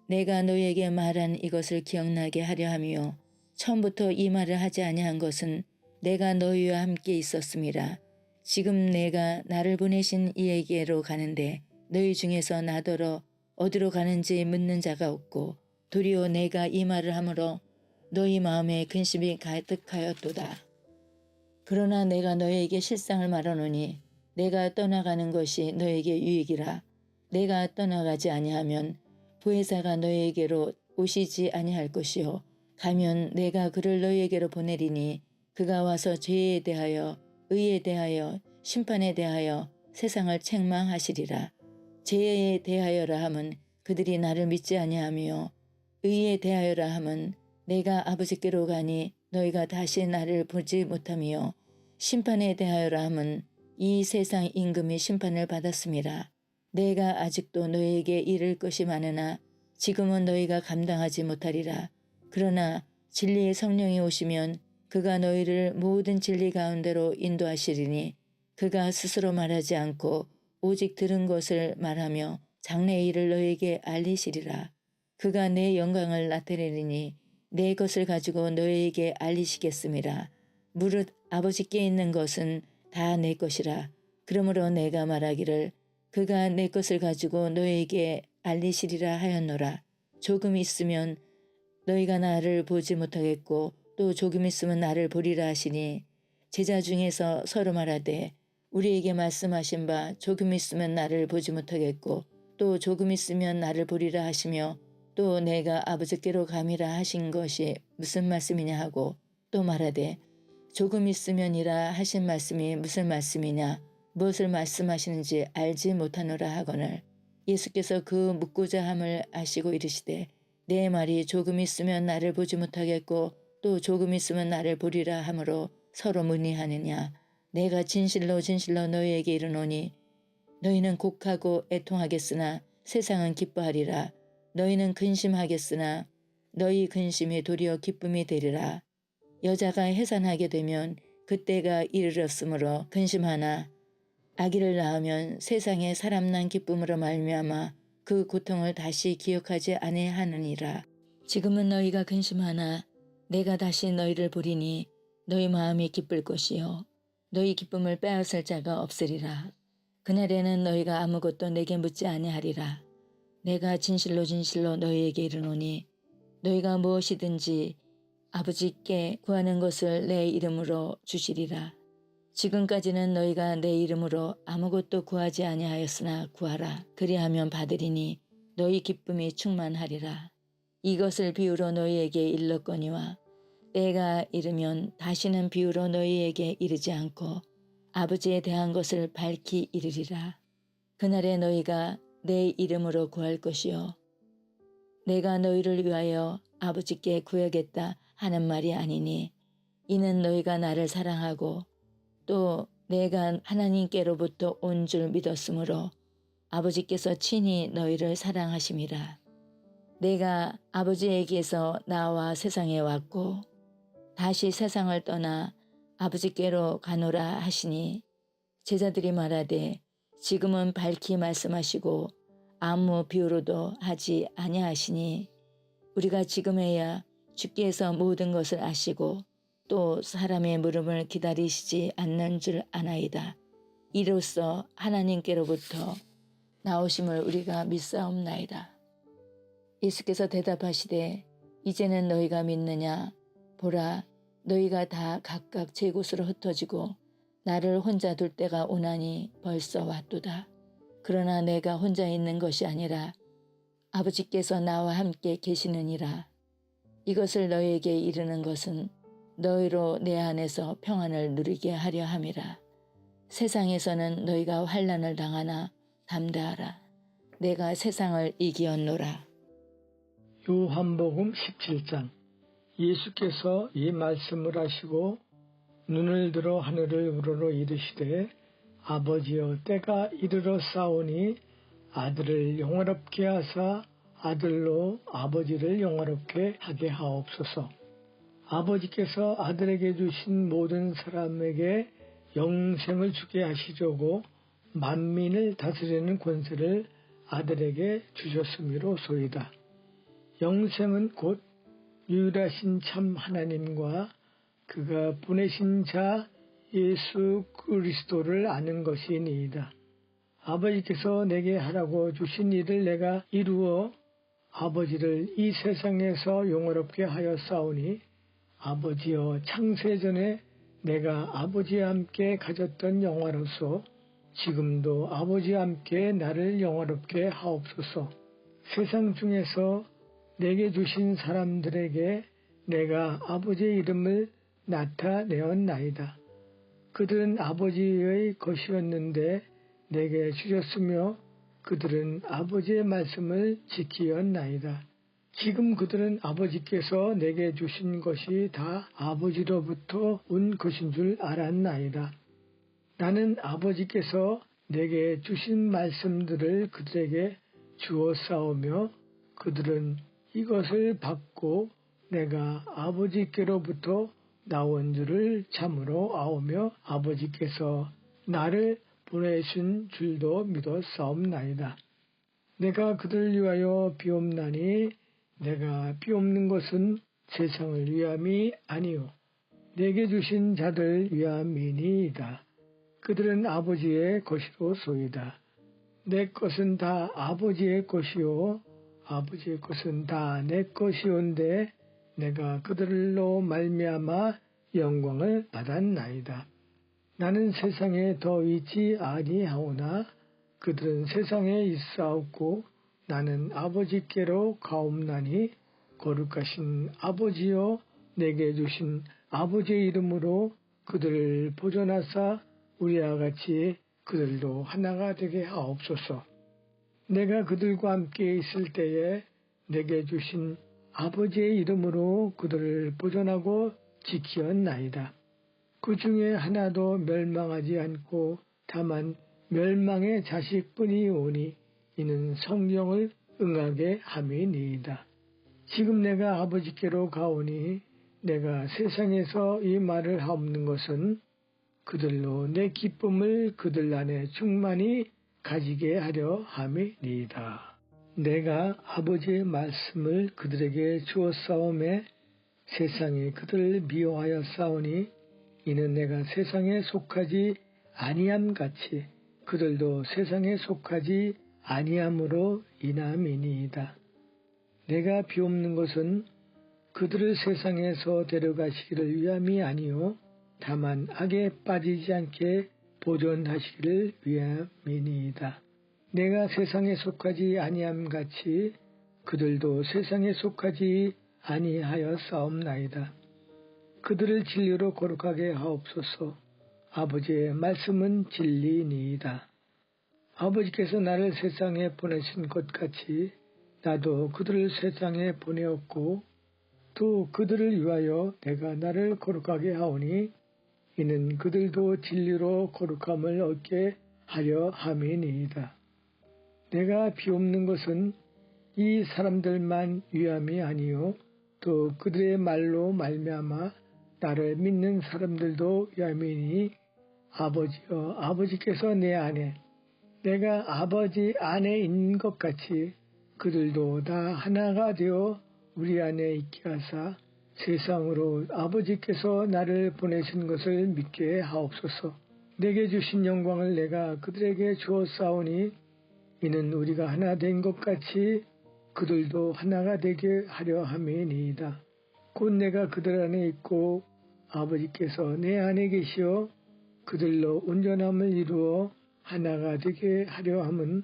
E: 내가 너희에게 말한 이것을 기억나게 하려 함이요 처음부터 이 말을 하지 아니한 것은 내가 너희와 함께 있었음이라. 지금 내가 나를 보내신 이에게로 가는데 너희 중에서 나더러 어디로 가는지 묻는 자가 없고 도리어 내가 이 말을 함으로 너희 마음에 근심이 가득하였도다. 그러나 내가 너희에게 실상을 말하노니 내가 떠나가는 것이 너희에게 유익이라. 내가 떠나가지 아니하면 보혜사가 너희에게로 오시지 아니할 것이요 가면 내가 그를 너희에게로 보내리니 그가 와서 죄에 대하여 의에 대하여 심판에 대하여 세상을 책망하시리라. 죄에 대하여라 함은 그들이 나를 믿지 아니하며 의에 대하여라 함은 내가 아버지께로 가니 너희가 다시 나를 보지 못하며 심판에 대하여라 함은 이 세상 임금이 심판을 받았음이라. 내가 아직도 너희에게 이를 것이 많으나 지금은 너희가 감당하지 못하리라. 그러나 진리의 성령이 오시면 그가 너희를 모든 진리 가운데로 인도하시리니 그가 스스로 말하지 않고 오직 들은 것을 말하며 장래의 일을 너희에게 알리시리라. 그가 내 영광을 나타내리니 내 것을 가지고 너희에게 알리시겠음이라. 무릇 아버지께 있는 것은 다 내 것이라. 그러므로 내가 말하기를 그가 내 것을 가지고 너희에게 알리시리라 하였노라. 조금 있으면 너희가 나를 보지 못하겠고 또 조금 있으면 나를 보리라 하시니 제자 중에서 서로 말하되 우리에게 말씀하신 바 조금 있으면 나를 보지 못하겠고 또 조금 있으면 나를 보리라 하시며 또 내가 아버지께로 감이라 하신 것이 무슨 말씀이냐 하고 또 말하되 조금 있으면이라 하신 말씀이 무슨 말씀이냐 무엇을 말씀하시는지 알지 못하노라 하거늘 예수께서 그 묻고자 함을 아시고 이르시되 내 말이 조금 있으면 나를 보지 못하겠고 또 조금 있으면 나를 보리라 하므로 서로 문의하느냐. 내가 진실로 진실로 너희에게 이르노니 너희는 곡하고 애통하겠으나 세상은 기뻐하리라. 너희는 근심하겠으나 너희 근심이 도리어 기쁨이 되리라. 여자가 해산하게 되면 그때가 이르렀으므로 근심하나 아기를 낳으면 세상에 사람 난 기쁨으로 말미암아 그 고통을 다시 기억하지 아니하느니라. 지금은 너희가 근심하나 내가 다시 너희를 보리니 너희 마음이 기쁠 것이요 너희 기쁨을 빼앗을 자가 없으리라. 그날에는 너희가 아무것도 내게 묻지 아니하리라. 내가 진실로 진실로 너희에게 이르노니 너희가 무엇이든지 아버지께 구하는 것을 내 이름으로 주시리라. 지금까지는 너희가 내 이름으로 아무것도 구하지 아니하였으나 구하라. 그리하면 받으리니 너희 기쁨이 충만하리라. 이것을 비유로 너희에게 일렀거니와 때가 이르면 다시는 비유로 너희에게 이르지 않고 아버지에 대한 것을 밝히 이르리라. 그날에 너희가 내 이름으로 구할 것이요 내가 너희를 위하여 아버지께 구하겠다 하는 말이 아니니 이는 너희가 나를 사랑하고 또 내가 하나님께로부터 온 줄 믿었으므로 아버지께서 친히 너희를 사랑하심이라. 내가 아버지에게서 나와 세상에 왔고 다시 세상을 떠나 아버지께로 가노라 하시니 제자들이 말하되 지금은 밝히 말씀하시고 아무 비유로도 하지 아니하시니 우리가 지금에야 주께서 모든 것을 아시고 또 사람의 물음을 기다리시지 않는 줄 아나이다. 이로써 하나님께로부터 나오심을 우리가 믿사옵나이다. 예수께서 대답하시되 이제는 너희가 믿느냐? 보라 너희가 다 각각 제 곳으로 흩어지고 나를 혼자 둘 때가 오나니 벌써 왔도다. 그러나 내가 혼자 있는 것이 아니라 아버지께서 나와 함께 계시느니라. 이것을 너희에게 이르는 것은 너희로 내 안에서 평안을 누리게 하려 함이라. 세상에서는 너희가 환난을 당하나 담대하라. 내가 세상을 이기었노라.
F: 요한복음 17장. 예수께서 이 말씀을 하시고 눈을 들어 하늘을 우러러 이르시되 아버지여 때가 이르러 싸우니 아들을 영화롭게 하사 아들로 아버지를 영화롭게 하게 하옵소서. 아버지께서 아들에게 주신 모든 사람에게 영생을 주게 하시려고 만민을 다스리는 권세를 아들에게 주셨음이로소이다. 영생은 곧 유일하신 참 하나님과 그가 보내신 자 예수 그리스도를 아는 것이니이다. 아버지께서 내게 하라고 주신 일을 내가 이루어 아버지를 이 세상에서 영화롭게 하였사오니 아버지여 창세전에 내가 아버지와 함께 가졌던 영화로서 지금도 아버지와 함께 나를 영화롭게 하옵소서. 세상 중에서 내게 주신 사람들에게 내가 아버지의 이름을 나타내었나이다. 그들은 아버지의 것이었는데 내게 주셨으며 그들은 아버지의 말씀을 지키었나이다. 지금 그들은 아버지께서 내게 주신 것이 다 아버지로부터 온 것인 줄 알았나이다. 나는 아버지께서 내게 주신 말씀들을 그들에게 주었사오며 그들은 이것을 받고 내가 아버지께로부터 나온 줄을 참으로 아오며 아버지께서 나를 보내신 줄도 믿었사옵나이다. 내가 그들을 위하여 비옵나니 내가 비옵는 것은 세상을 위함이 아니요 내게 주신 자들 위함이니이다. 그들은 아버지의 것이로소이다. 내 것은 다 아버지의 것이요 아버지의 것은 다 내 것이온데 내가 그들로 말미암아 영광을 받았나이다. 나는 세상에 더 있지 아니하오나 그들은 세상에 있사옵고 나는 아버지께로 가옵나니 거룩하신 아버지여 내게 주신 아버지의 이름으로 그들을 보존하사 우리와 같이 그들도 하나가 되게 하옵소서. 내가 그들과 함께 있을 때에 내게 주신 아버지의 이름으로 그들을 보존하고 지키었나이다. 그 중에 하나도 멸망하지 않고 다만 멸망의 자식뿐이 오니 이는 성령을 응하게 함이니이다. 지금 내가 아버지께로 가오니 내가 세상에서 이 말을 하옵는 것은 그들로 내 기쁨을 그들 안에 충만히 가지게 하려 함이니이다. 내가 아버지의 말씀을 그들에게 주었사오매 세상이 그들을 미워하여 싸우니 이는 내가 세상에 속하지 아니함 같이 그들도 세상에 속하지 아니함으로 인함이니이다. 내가 비옵는 것은 그들을 세상에서 데려가시기를 위함이 아니요 다만 악에 빠지지 않게 보존하시기를 위함이니이다. 내가 세상에 속하지 아니함 같이 그들도 세상에 속하지 아니하여 싸움나이다. 그들을 진리로 거룩하게 하옵소서. 아버지의 말씀은 진리니이다. 아버지께서 나를 세상에 보내신 것 같이 나도 그들을 세상에 보내었고 또 그들을 위하여 내가 나를 거룩하게 하오니 이는 그들도 진리로 거룩함을 얻게 하려 함이니이다. 내가 비옵는 것은 이 사람들만 위함이 아니요 또 그들의 말로 말미암아 나를 믿는 사람들도 위함이니 아버지여 아버지께서 내 안에 내가 아버지 안에 있는 것 같이 그들도 다 하나가 되어 우리 안에 있게 하사 세상으로 아버지께서 나를 보내신 것을 믿게 하옵소서. 내게 주신 영광을 내가 그들에게 주었사오니 이는 우리가 하나 된 것 같이 그들도 하나가 되게 하려 함이니이다. 곧 내가 그들 안에 있고 아버지께서 내 안에 계시어 그들로 온전함을 이루어 하나가 되게 하려 함은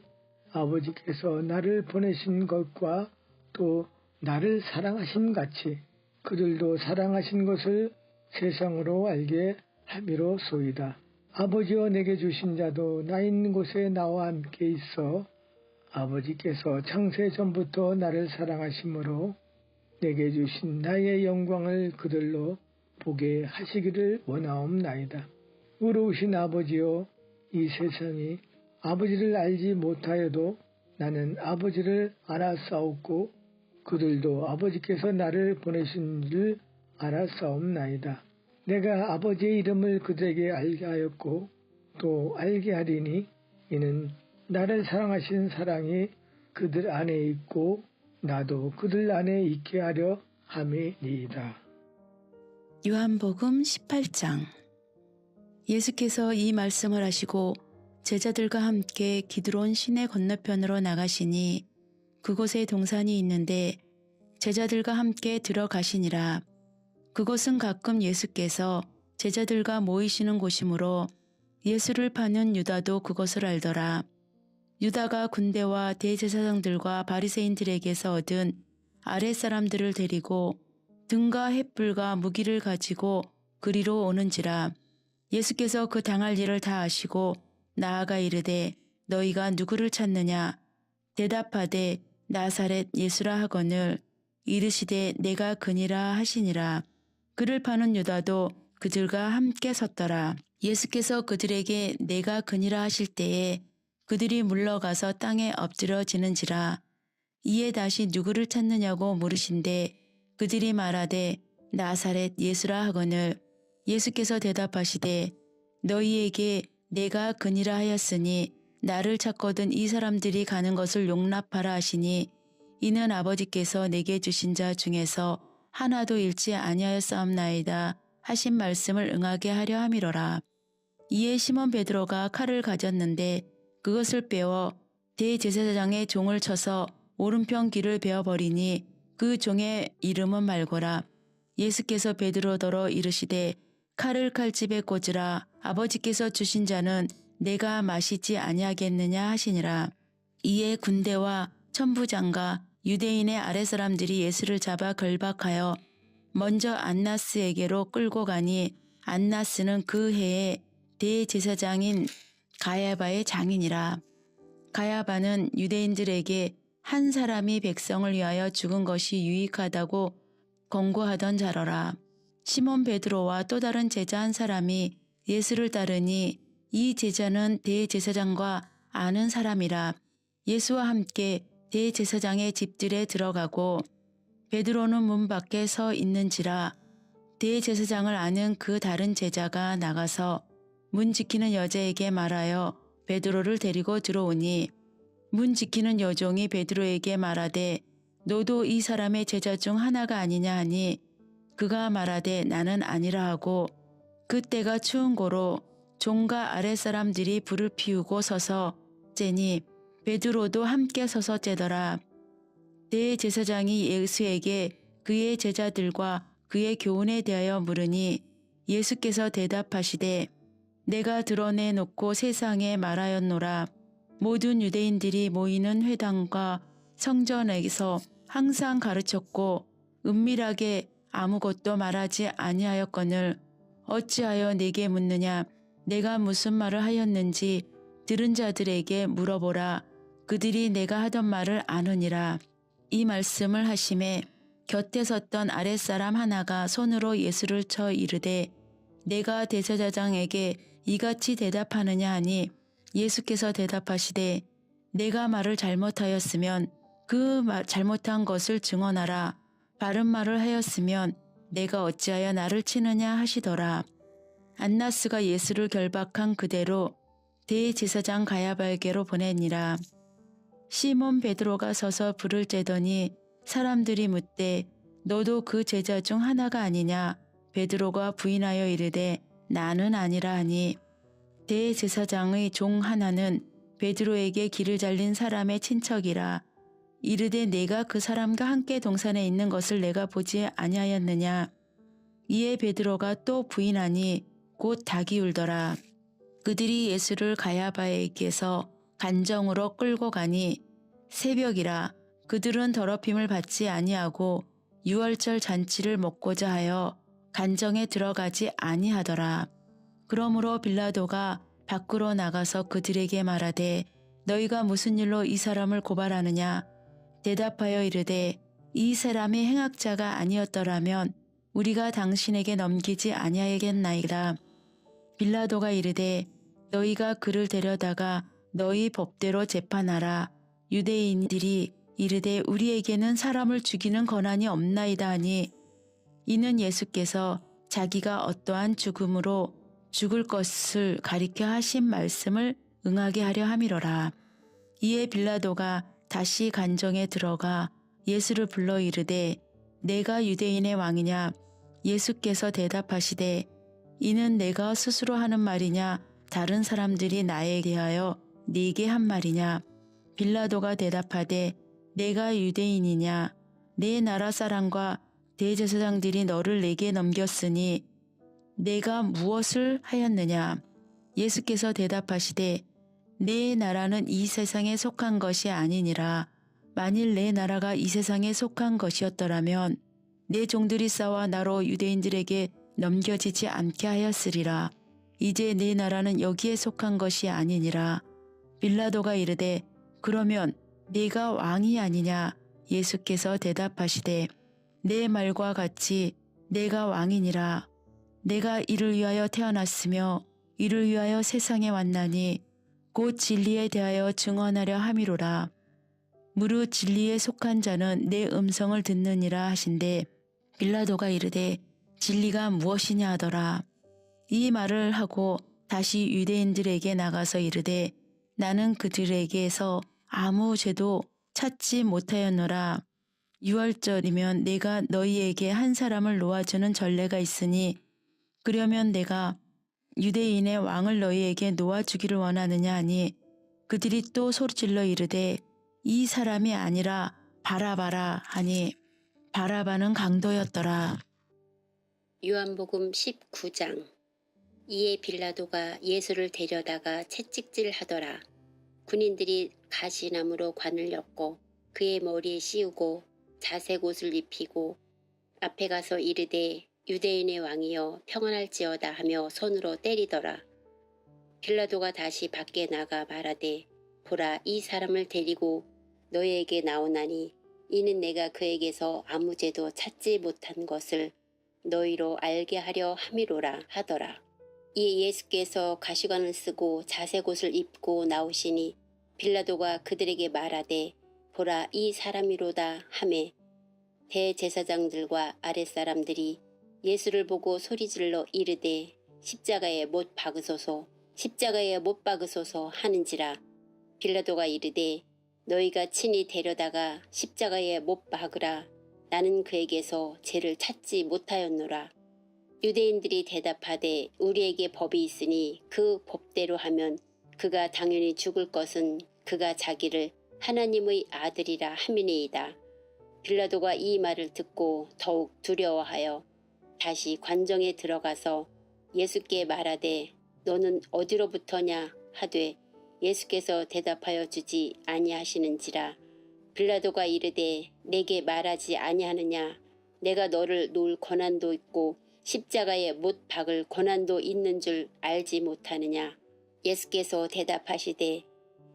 F: 아버지께서 나를 보내신 것과 또 나를 사랑하신 같이 그들도 사랑하신 것을 세상으로 알게 함이로소이다. 아버지여 내게 주신 자도 나 있는 곳에 나와 함께 있어 아버지께서 창세 전부터 나를 사랑하심으로 내게 주신 나의 영광을 그들로 보게 하시기를 원하옵나이다. 의로우신 아버지여 이 세상이 아버지를 알지 못하여도 나는 아버지를 알았사옵고 그들도 아버지께서 나를 보내신 줄 알았사옵나이다. 내가 아버지의 이름을 그들에게 알게 하였고 또 알게 하리니 이는 나를 사랑하신 사랑이 그들 안에 있고 나도 그들 안에 있게 하려 함이니이다.
E: 요한복음 18장. 예수께서 이 말씀을 하시고 제자들과 함께 기드론 시내 건너편으로 나가시니 그곳에 동산이 있는데 제자들과 함께 들어가시니라. 그곳은 가끔 예수께서 제자들과 모이시는 곳이므로 예수를 파는 유다도 그것을 알더라. 유다가 군대와 대제사장들과 바리새인들에게서 얻은 아랫사람들을 데리고 등과 횃불과 무기를 가지고 그리로 오는지라. 예수께서 그 당할 일을 다 아시고 나아가 이르되 너희가 누구를 찾느냐? 대답하되 나사렛 예수라 하거늘 이르시되 내가 그니라 하시니라. 그를 파는 유다도 그들과 함께 섰더라. 예수께서 그들에게 내가 그니라 하실 때에 그들이 물러가서 땅에 엎드러지는지라. 이에 다시 누구를 찾느냐고 물으신대 그들이 말하되 나사렛 예수라 하거늘 예수께서 대답하시되 너희에게 내가 그니라 하였으니 나를 찾거든 이 사람들이 가는 것을 용납하라 하시니 이는 아버지께서 내게 주신 자 중에서 하나도 잃지 아니하였사옵나이다 하신 말씀을 응하게 하려 함이로라. 이에 시몬 베드로가 칼을 가졌는데 그것을 빼어 대제사장의 종을 쳐서 오른편 귀를 베어버리니 그 종의 이름은 말고라. 예수께서 베드로더러 이르시되 칼을 칼집에 꽂으라. 아버지께서 주신 자는 내가 마시지 아니하겠느냐 하시니라. 이에 군대와 천부장과 유대인의 아랫사람들이 예수를 잡아 결박하여 먼저 안나스에게로 끌고 가니 안나스는 그 해에 대제사장인 가야바의 장인이라. 가야바는 유대인들에게 한 사람이 백성을 위하여 죽은 것이 유익하다고 권고하던 자러라. 시몬 베드로와 또 다른 제자 한 사람이 예수를 따르니 이 제자는 대제사장과 아는 사람이라. 예수와 함께 대제사장의 집들에 들어가고 베드로는 문 밖에 서 있는지라. 대제사장을 아는 그 다른 제자가 나가서 문 지키는 여자에게 말하여 베드로를 데리고 들어오니 문 지키는 여종이 베드로에게 말하되 너도 이 사람의 제자 중 하나가 아니냐 하니 그가 말하되 나는 아니라 하고 그때가 추운 고로 종과 아랫사람들이 불을 피우고 서서 째니 베드로도 함께 서서 째더라. 대제사장이 예수에게 그의 제자들과 그의 교훈에 대하여 물으니 예수께서 대답하시되 내가 드러내놓고 세상에 말하였노라. 모든 유대인들이 모이는 회당과 성전에서 항상 가르쳤고 은밀하게 아무것도 말하지 아니하였거늘 어찌하여 내게 묻느냐. 내가 무슨 말을 하였는지 들은 자들에게 물어보라. 그들이 내가 하던 말을 아느니라. 이 말씀을 하심에 곁에 섰던 아랫사람 하나가 손으로 예수를 쳐 이르되 내가 대제사장에게 이같이 대답하느냐 하니 예수께서 대답하시되 내가 말을 잘못하였으면 그 잘못한 것을 증언하라. 바른 말을 하였으면 내가 어찌하여 나를 치느냐 하시더라. 안나스가 예수를 결박한 그대로 대제사장 가야바에게로 보내니라. 시몬 베드로가 서서 불을 쬐더니 사람들이 묻되 너도 그 제자 중 하나가 아니냐. 베드로가 부인하여 이르되 나는 아니라 하니 대제사장의 종 하나는 베드로에게 길을 잘린 사람의 친척이라. 이르되 내가 그 사람과 함께 동산에 있는 것을 내가 보지 아니하였느냐. 이에 베드로가 또 부인하니 곧 닭이 울더라. 그들이 예수를 가야바에게서 간정으로 끌고 가니 새벽이라. 그들은 더럽힘을 받지 아니하고 유월절 잔치를 먹고자 하여 간정에 들어가지 아니하더라. 그러므로 빌라도가 밖으로 나가서 그들에게 말하되 너희가 무슨 일로 이 사람을 고발하느냐. 대답하여 이르되 이 사람이 행악자가 아니었더라면 우리가 당신에게 넘기지 아니하겠나이다. 빌라도가 이르되 너희가 그를 데려다가 너희 법대로 재판하라. 유대인들이 이르되 우리에게는 사람을 죽이는 권한이 없나이다 하니 이는 예수께서 자기가 어떠한 죽음으로 죽을 것을 가리켜 하신 말씀을 응하게 하려 함이로라. 이에 빌라도가 다시 간정에 들어가 예수를 불러 이르되 내가 유대인의 왕이냐. 예수께서 대답하시되 이는 내가 스스로 하는 말이냐 다른 사람들이 나에 대하여 네게 한 말이냐. 빌라도가 대답하되 내가 유대인이냐. 내 나라 사람과 대제사장들이 너를 내게 넘겼으니 내가 무엇을 하였느냐.
C: 예수께서 대답하시되 내 나라는 이 세상에 속한 것이 아니니라. 만일 내 나라가 이 세상에 속한 것이었더라면 내 종들이 싸워 나로 유대인들에게 넘겨지지 않게 하였으리라. 이제 내 나라는 여기에 속한 것이 아니니라. 빌라도가 이르되 그러면 네가 왕이 아니냐? 예수께서 대답하시되 내 말과 같이 내가 왕이니라. 내가 이를 위하여 태어났으며 이를 위하여 세상에 왔나니 곧 진리에 대하여 증언하려 함이로라. 무릇 진리에 속한 자는 내 음성을 듣느니라 하신대 빌라도가 이르되 진리가 무엇이냐 하더라. 이 말을 하고 다시 유대인들에게 나가서 이르되 나는 그들에게서 아무 죄도 찾지 못하였노라. 유월절이면 내가 너희에게 한 사람을 놓아주는 전례가 있으니 그러면 내가 유대인의 왕을 너희에게 놓아주기를 원하느냐 하니 그들이 또 소리질러 이르되 이 사람이 아니라 바라바라 하니 바라바는 강도였더라.
G: 요한복음 19장. 이에 빌라도가 예수를 데려다가 채찍질 하더라. 군인들이 가시나무로 관을 엮고 그의 머리에 씌우고 자색 옷을 입히고 앞에 가서 이르되 유대인의 왕이여 평안할지어다 하며 손으로 때리더라. 빌라도가 다시 밖에 나가 말하되 보라 이 사람을 데리고 너희에게 나오나니 이는 내가 그에게서 아무 죄도 찾지 못한 것을 너희로 알게 하려 함이로라 하더라. 이에 예수께서 가시관을 쓰고 자색 옷을 입고 나오시니 빌라도가 그들에게 말하되 보라 이 사람이로다 하매 대제사장들과 아랫사람들이 예수를 보고 소리질러 이르되 십자가에 못 박으소서 십자가에 못 박으소서 하는지라. 빌라도가 이르되 너희가 친히 데려다가 십자가에 못 박으라. 나는 그에게서 죄를 찾지 못하였노라. 유대인들이 대답하되 우리에게 법이 있으니 그 법대로 하면 그가 당연히 죽을 것은 그가 자기를 하나님의 아들이라 함이니이다. 빌라도가 이 말을 듣고 더욱 두려워하여 다시 관정에 들어가서 예수께 말하되 너는 어디로부터냐 하되 예수께서 대답하여 주지 아니하시는지라. 빌라도가 이르되 내게 말하지 아니하느냐. 내가 너를 놓을 권한도 있고 십자가에 못 박을 권한도 있는 줄 알지 못하느냐. 예수께서 대답하시되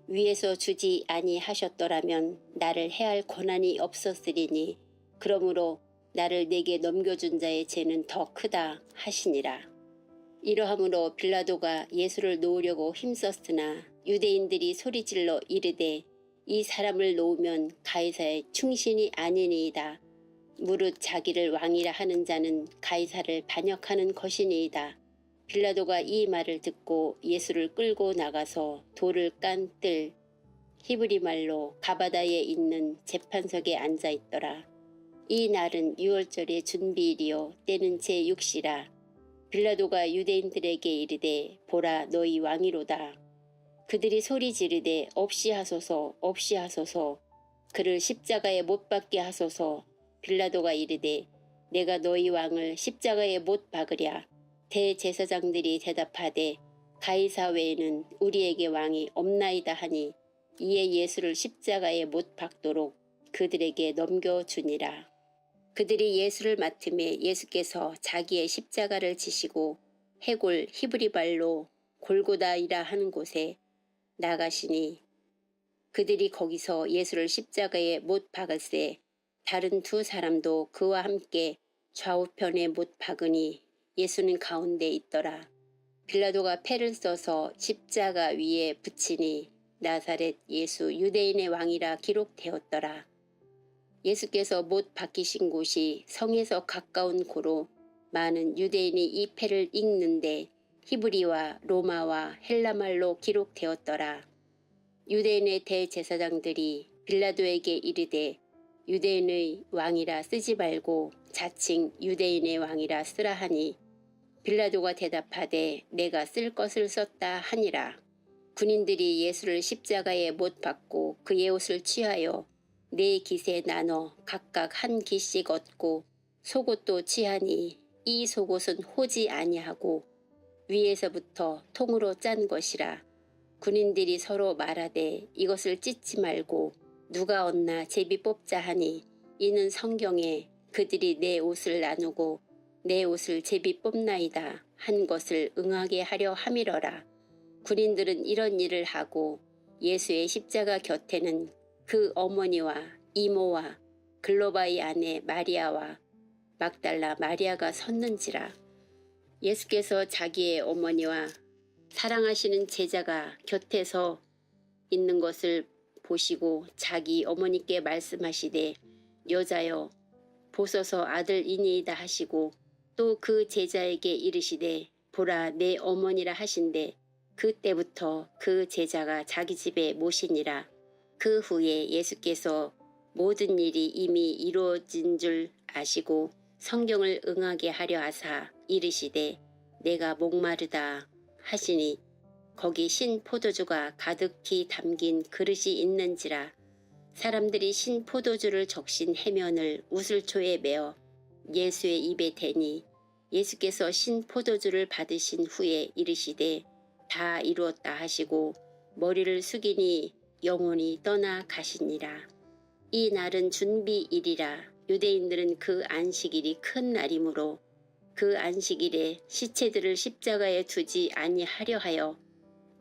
G: 위에서 주지 아니하셨더라면 나를 해할 권한이 없었으리니 그러므로 나를 내게 넘겨준 자의 죄는 더 크다 하시니라. 이러함으로 빌라도가 예수를 놓으려고 힘썼으나 유대인들이 소리질러 이르되 이 사람을 놓으면 가이사의 충신이 아니니이다. 무릇 자기를 왕이라 하는 자는 가이사를 반역하는 것이니이다. 빌라도가 이 말을 듣고 예수를 끌고 나가서 돌을 깐 뜰 히브리 말로 가바다에 있는 재판석에 앉아 있더라. 이 날은 유월절의 준비일이요 때는 제6시라. 빌라도가 유대인들에게 이르되 보라 너희 왕이로다. 그들이 소리 지르되 없이 하소서 없이 하소서 그를 십자가에 못 박게 하소서. 빌라도가 이르되 내가 너희 왕을 십자가에 못 박으랴. 대제사장들이 대답하되 가이사 외에는 우리에게 왕이 없나이다 하니 이에 예수를 십자가에 못 박도록 그들에게 넘겨주니라. 그들이 예수를 맡음에 예수께서 자기의 십자가를 지시고 해골 히브리 말로 골고다이라 하는 곳에 나가시니 그들이 거기서 예수를 십자가에 못 박을새 다른 두 사람도 그와 함께 좌우편에 못 박으니 예수는 가운데 있더라. 빌라도가 패를 써서 십자가 위에 붙이니 나사렛 예수 유대인의 왕이라 기록되었더라. 예수께서 못 박히신 곳이 성에서 가까운 고로 많은 유대인이 이 패를 읽는데 히브리와 로마와 헬라말로 기록되었더라. 유대인의 대제사장들이 빌라도에게 이르되 유대인의 왕이라 쓰지 말고 자칭 유대인의 왕이라 쓰라 하니 빌라도가 대답하되 내가 쓸 것을 썼다 하니라. 군인들이 예수를 십자가에 못 박고 그의 옷을 취하여 네 깃에 나눠 각각 한 깃씩 얻고 속옷도 취하니 이 속옷은 호지 아니하고 위에서부터 통으로 짠 것이라. 군인들이 서로 말하되 이것을 찢지 말고 누가 얻나 제비 뽑자 하니 이는 성경에 그들이 내 옷을 나누고 내 옷을 제비 뽑나이다 한 것을 응하게 하려 함이러라. 군인들은 이런 일을 하고 예수의 십자가 곁에는 그 어머니와 이모와 글로바의 아내 마리아와 막달라 마리아가 섰는지라. 예수께서 자기의 어머니와 사랑하시는 제자가 곁에서 있는 것을 보시고 자기 어머니께 말씀하시되 여자여 보소서 아들이니이다 하시고 또 그 제자에게 이르시되 보라 내 어머니라 하신대 그때부터 그 제자가 자기 집에 모시니라. 그 후에 예수께서 모든 일이 이미 이루어진 줄 아시고 성경을 응하게 하려 하사 이르시되 내가 목마르다 하시니 거기 신 포도주가 가득히 담긴 그릇이 있는지라. 사람들이 신 포도주를 적신 해면을 우슬초에 메어 예수의 입에 대니 예수께서 신 포도주를 받으신 후에 이르시되 다 이루었다 하시고 머리를 숙이니 영혼이 떠나 가시니라. 이 날은 준비일이라. 유대인들은 그 안식일이 큰 날이므로 그 안식일에 시체들을 십자가에 두지 아니하려 하여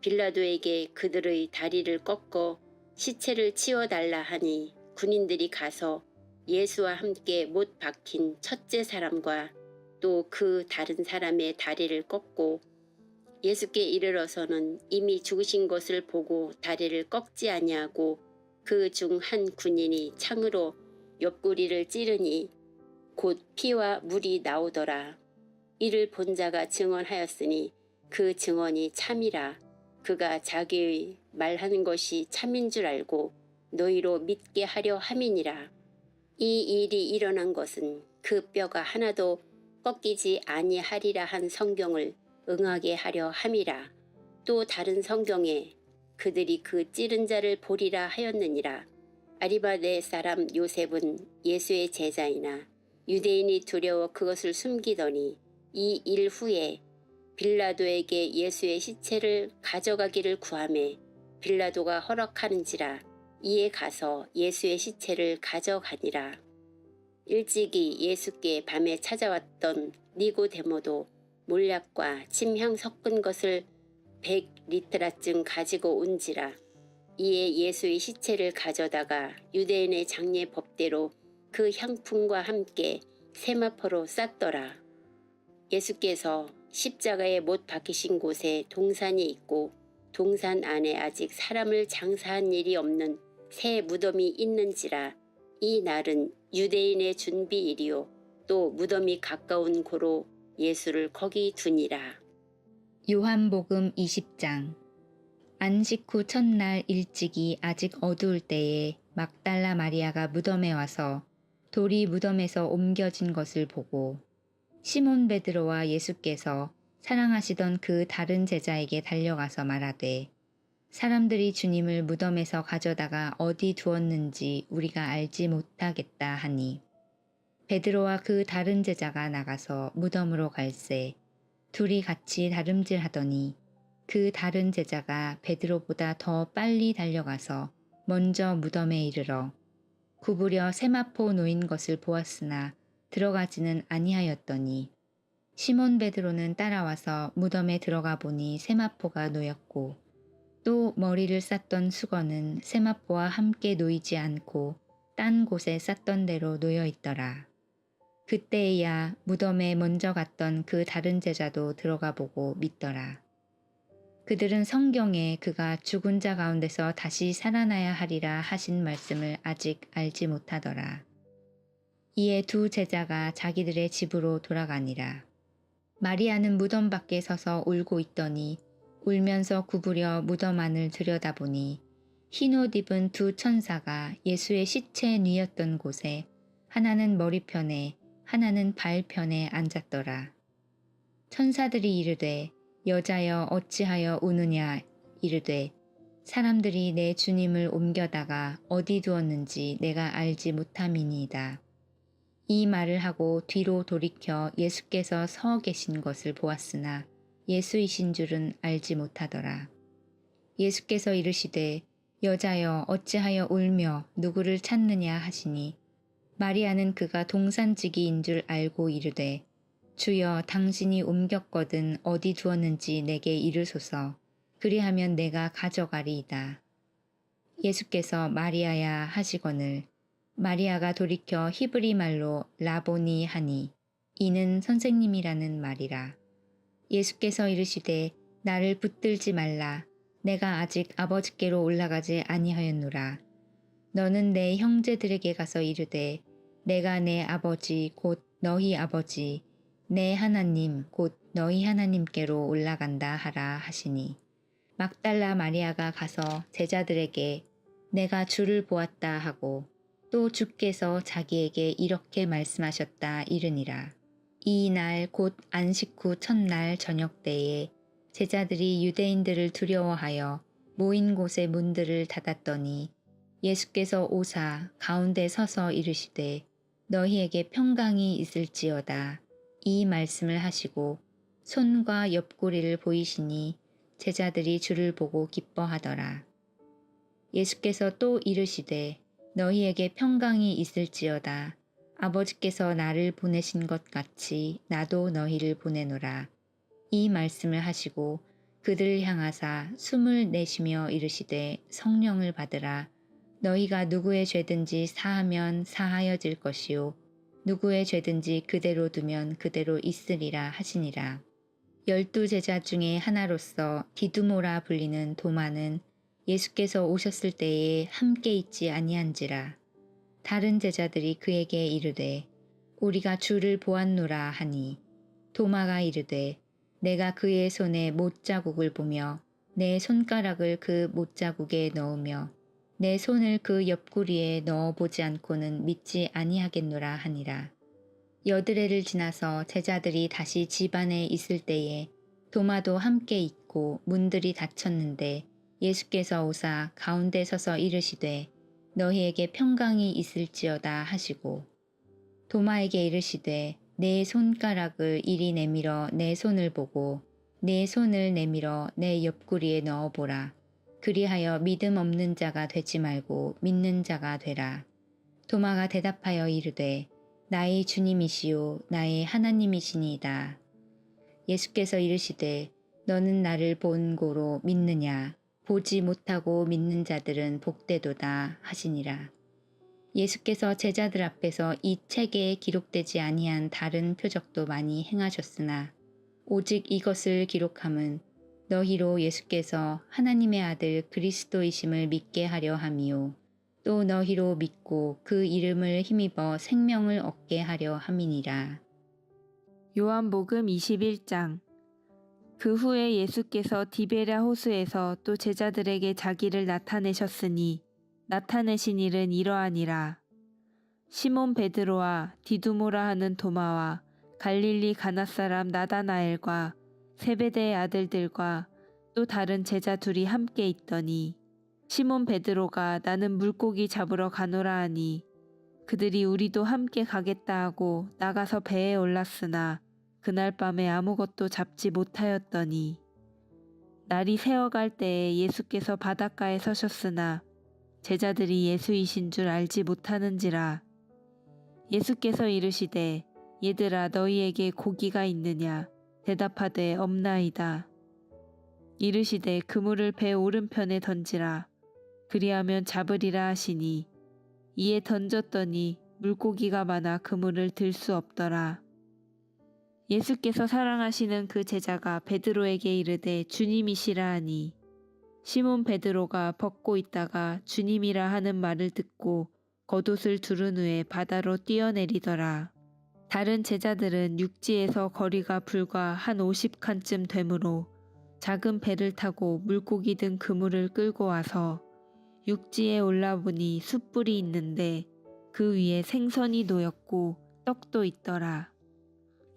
G: 빌라도에게 그들의 다리를 꺾어 시체를 치워달라 하니 군인들이 가서 예수와 함께 못 박힌 첫째 사람과 또 그 다른 사람의 다리를 꺾고 예수께 이르러서는 이미 죽으신 것을 보고 다리를 꺾지 아니하고 그 중 한 군인이 창으로 옆구리를 찌르니 곧 피와 물이 나오더라. 이를 본 자가 증언하였으니 그 증언이 참이라. 그가 자기의 말하는 것이 참인 줄 알고 너희로 믿게 하려 함이니라. 이 일이 일어난 것은 그 뼈가 하나도 꺾이지 아니하리라 한 성경을 응하게 하려 함이라. 또 다른 성경에 그들이 그 찌른 자를 보리라 하였느니라. 아리마대 사람 요셉은 예수의 제자이나 유대인이 두려워 그것을 숨기더니 이 일 후에 빌라도에게 예수의 시체를 가져가기를 구하매 빌라도가 허락하는지라. 이에 가서 예수의 시체를 가져가니라. 일찍이 예수께 밤에 찾아왔던 니고데모도 몰약과 침향 섞은 것을 100리트라쯤 가지고 온지라. 이에 예수의 시체를 가져다가 유대인의 장례 법대로 그 향품과 함께 세마포로 쌌더라. 예수께서 십자가에 못 박히신 곳에 동산이 있고 동산 안에 아직 사람을 장사한 일이 없는 새 무덤이 있는지라. 이 날은 유대인의 준비일이요 또 무덤이 가까운 고로 예수를 거기 두니라.
H: 요한복음 20장. 안식 후 첫날 일찍이 아직 어두울 때에 막달라 마리아가 무덤에 와서 돌이 무덤에서 옮겨진 것을 보고 시몬 베드로와 예수께서 사랑하시던 그 다른 제자에게 달려가서 말하되 사람들이 주님을 무덤에서 가져다가 어디 두었는지 우리가 알지 못하겠다 하니 베드로와 그 다른 제자가 나가서 무덤으로 갈새 둘이 같이 다름질하더니 그 다른 제자가 베드로보다 더 빨리 달려가서 먼저 무덤에 이르러 구부려 세마포 놓인 것을 보았으나 들어가지는 아니하였더니 시몬 베드로는 따라와서 무덤에 들어가 보니 세마포가 놓였고 또 머리를 쌌던 수건은 세마포와 함께 놓이지 않고 딴 곳에 쌌던 대로 놓여 있더라. 그때야 무덤에 먼저 갔던 그 다른 제자도 들어가 보고 믿더라. 그들은 성경에 그가 죽은 자 가운데서 다시 살아나야 하리라 하신 말씀을 아직 알지 못하더라. 이에 두 제자가 자기들의 집으로 돌아가니라. 마리아는 무덤 밖에 서서 울고 있더니 울면서 구부려 무덤 안을 들여다보니 흰옷 입은 두 천사가 예수의 시체 뉘었던 곳에 하나는 머리편에 하나는 발편에 앉았더라. 천사들이 이르되 여자여 어찌하여 우느냐 이르되 사람들이 내 주님을 옮겨다가 어디 두었는지 내가 알지 못함이니이다. 이 말을 하고 뒤로 돌이켜 예수께서 서 계신 것을 보았으나 예수이신 줄은 알지 못하더라. 예수께서 이르시되 여자여 어찌하여 울며 누구를 찾느냐 하시니 마리아는 그가 동산지기인 줄 알고 이르되 주여 당신이 옮겼거든 어디 두었는지 내게 이르소서 그리하면 내가 가져가리이다. 예수께서 마리아야 하시거늘 마리아가 돌이켜 히브리 말로 라보니 하니 이는 선생님이라는 말이라. 예수께서 이르시되 나를 붙들지 말라 내가 아직 아버지께로 올라가지 아니하였노라. 너는 내 형제들에게 가서 이르되 내가 내 아버지 곧 너희 아버지 내 하나님 곧 너희 하나님께로 올라간다 하라 하시니 막달라 마리아가 가서 제자들에게 내가 주를 보았다 하고 또 주께서 자기에게 이렇게 말씀하셨다 이르니라. 이 날 곧 안식 후 첫날 저녁 때에 제자들이 유대인들을 두려워하여 모인 곳의 문들을 닫았더니 예수께서 오사 가운데 서서 이르시되 너희에게 평강이 있을지어다. 이 말씀을 하시고 손과 옆구리를 보이시니 제자들이 주를 보고 기뻐하더라. 예수께서 또 이르시되 너희에게 평강이 있을지어다. 아버지께서 나를 보내신 것 같이 나도 너희를 보내노라. 이 말씀을 하시고 그들을 향하사 숨을 내쉬며 이르시되 성령을 받으라. 너희가 누구의 죄든지 사하면 사하여질 것이요 누구의 죄든지 그대로 두면 그대로 있으리라 하시니라. 12 제자 중에 하나로서 디두모라 불리는 도마는 예수께서 오셨을 때에 함께 있지 아니한지라. 다른 제자들이 그에게 이르되 우리가 주를 보았노라 하니 도마가 이르되 내가 그의 손에 못자국을 보며 내 손가락을 그 못자국에 넣으며 내 손을 그 옆구리에 넣어보지 않고는 믿지 아니하겠노라 하니라. 여드레를 지나서 제자들이 다시 집 안에 있을 때에 도마도 함께 있고 문들이 닫혔는데 예수께서 오사 가운데 서서 이르시되 너희에게 평강이 있을지어다 하시고 도마에게 이르시되 내 손가락을 이리 내밀어 내 손을 보고 내 손을 내밀어 내 옆구리에 넣어보라. 그리하여 믿음 없는 자가 되지 말고 믿는 자가 되라. 도마가 대답하여 이르되 나의 주님이시요 나의 하나님이시니이다. 예수께서 이르시되 너는 나를 본 고로 믿느냐. 보지 못하고 믿는 자들은 복되도다 하시니라. 예수께서 제자들 앞에서 이 책에 기록되지 아니한 다른 표적도 많이 행하셨으나 오직 이것을 기록함은 너희로 예수께서 하나님의 아들 그리스도이심을 믿게 하려 함이요 또 너희로 믿고 그 이름을 힘입어 생명을 얻게 하려 함이니라.
I: 요한복음 21장. 그 후에 예수께서 디베랴 호수에서 또 제자들에게 자기를 나타내셨으니 나타내신 일은 이러하니라. 시몬 베드로와 디두모라 하는 도마와 갈릴리 가나 사람 나다나엘과 세베대의 아들들과 또 다른 제자 둘이 함께 있더니 시몬 베드로가 나는 물고기 잡으러 가노라 하니 그들이 우리도 함께 가겠다 하고 나가서 배에 올랐으나 그날 밤에 아무것도 잡지 못하였더니 날이 새어갈 때에 예수께서 바닷가에 서셨으나 제자들이 예수이신 줄 알지 못하는지라. 예수께서 이르시되 얘들아 너희에게 고기가 있느냐. 대답하되 없나이다. 이르시되 그물을 배 오른편에 던지라. 그리하면 잡으리라 하시니 이에 던졌더니 물고기가 많아 그물을 들 수 없더라. 예수께서 사랑하시는 그 제자가 베드로에게 이르되 주님이시라 하니 시몬 베드로가 벗고 있다가 주님이라 하는 말을 듣고 겉옷을 두른 후에 바다로 뛰어내리더라. 다른 제자들은 육지에서 거리가 불과 한 50칸쯤 되므로 작은 배를 타고 물고기 든 그물을 끌고 와서 육지에 올라보니 숯불이 있는데 그 위에 생선이 놓였고 떡도 있더라.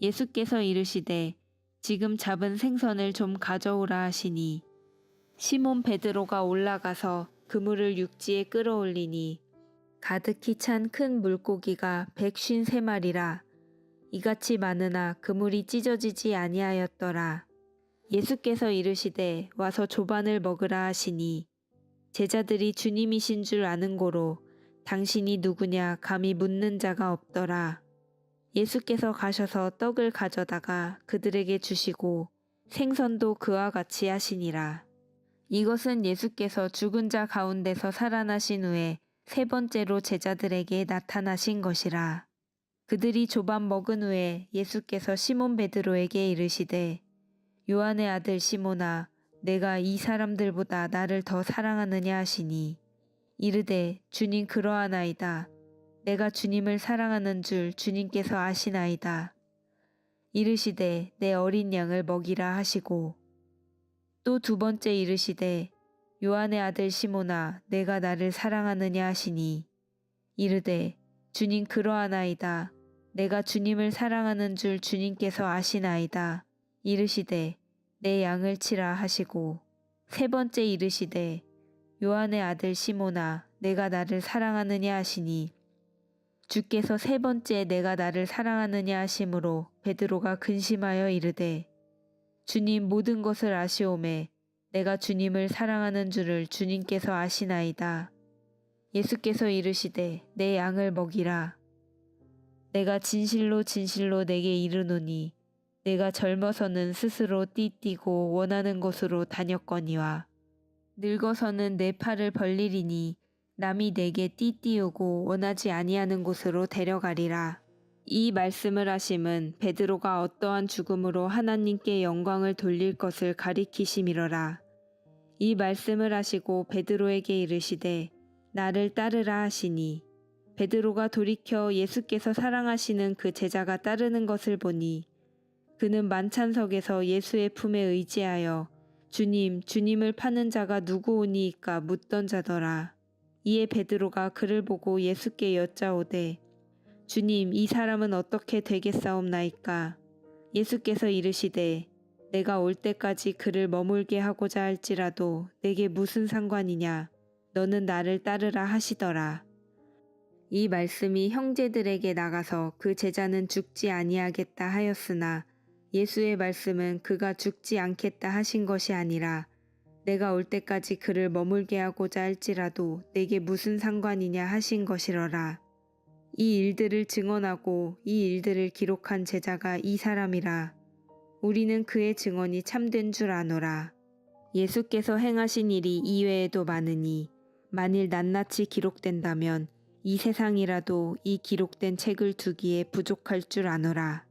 I: 예수께서 이르시되 지금 잡은 생선을 좀 가져오라 하시니 시몬 베드로가 올라가서 그물을 육지에 끌어올리니 가득히 찬 큰 물고기가 153마리라. 이같이 많으나 그물이 찢어지지 아니하였더라. 예수께서 이르시되 와서 조반을 먹으라 하시니 제자들이 주님이신 줄 아는 고로 당신이 누구냐 감히 묻는 자가 없더라. 예수께서 가셔서 떡을 가져다가 그들에게 주시고 생선도 그와 같이 하시니라. 이것은 예수께서 죽은 자 가운데서 살아나신 후에 세 번째로 제자들에게 나타나신 것이라. 그들이 조반 먹은 후에 예수께서 시몬 베드로에게 이르시되 요한의 아들 시몬아 내가 이 사람들보다 나를 더 사랑하느냐 하시니 이르되 주님 그러하나이다. 내가 주님을 사랑하는 줄 주님께서 아시나이다. 이르시되 내 어린 양을 먹이라 하시고 또 두 번째 이르시되 요한의 아들 시몬아 내가 나를 사랑하느냐 하시니 이르되 주님 그러하나이다. 내가 주님을 사랑하는 줄 주님께서 아시나이다. 이르시되 내 양을 치라 하시고 세 번째 이르시되 요한의 아들 시몬아 내가 나를 사랑하느냐 하시니 주께서 세 번째 내가 나를 사랑하느냐 하심으로 베드로가 근심하여 이르되 주님 모든 것을 아시오매 내가 주님을 사랑하는 줄을 주님께서 아시나이다. 예수께서 이르시되 내 양을 먹이라. 내가 진실로 진실로 내게 이르노니 내가 젊어서는 스스로 띠띠고 원하는 곳으로 다녔거니와 늙어서는 내 팔을 벌리리니 남이 내게 띠띠우고 원하지 아니하는 곳으로 데려가리라. 이 말씀을 하심은 베드로가 어떠한 죽음으로 하나님께 영광을 돌릴 것을 가리키심이러라. 이 말씀을 하시고 베드로에게 이르시되 나를 따르라 하시니 베드로가 돌이켜 예수께서 사랑하시는 그 제자가 따르는 것을 보니 그는 만찬석에서 예수의 품에 의지하여 주님, 주님을 파는 자가 누구오니이까 묻던 자더라. 이에 베드로가 그를 보고 예수께 여짜오되 주님, 이 사람은 어떻게 되겠사옵나이까? 예수께서 이르시되 내가 올 때까지 그를 머물게 하고자 할지라도 내게 무슨 상관이냐? 너는 나를 따르라 하시더라. 이 말씀이 형제들에게 나가서 그 제자는 죽지 아니하겠다 하였으나 예수의 말씀은 그가 죽지 않겠다 하신 것이 아니라 내가 올 때까지 그를 머물게 하고자 할지라도 내게 무슨 상관이냐 하신 것이러라. 이 일들을 증언하고 이 일들을 기록한 제자가 이 사람이라. 우리는 그의 증언이 참된 줄 아노라. 예수께서 행하신 일이 이외에도 많으니 만일 낱낱이 기록된다면 이 세상이라도 이 기록된 책을 두기에 부족할 줄 아노라.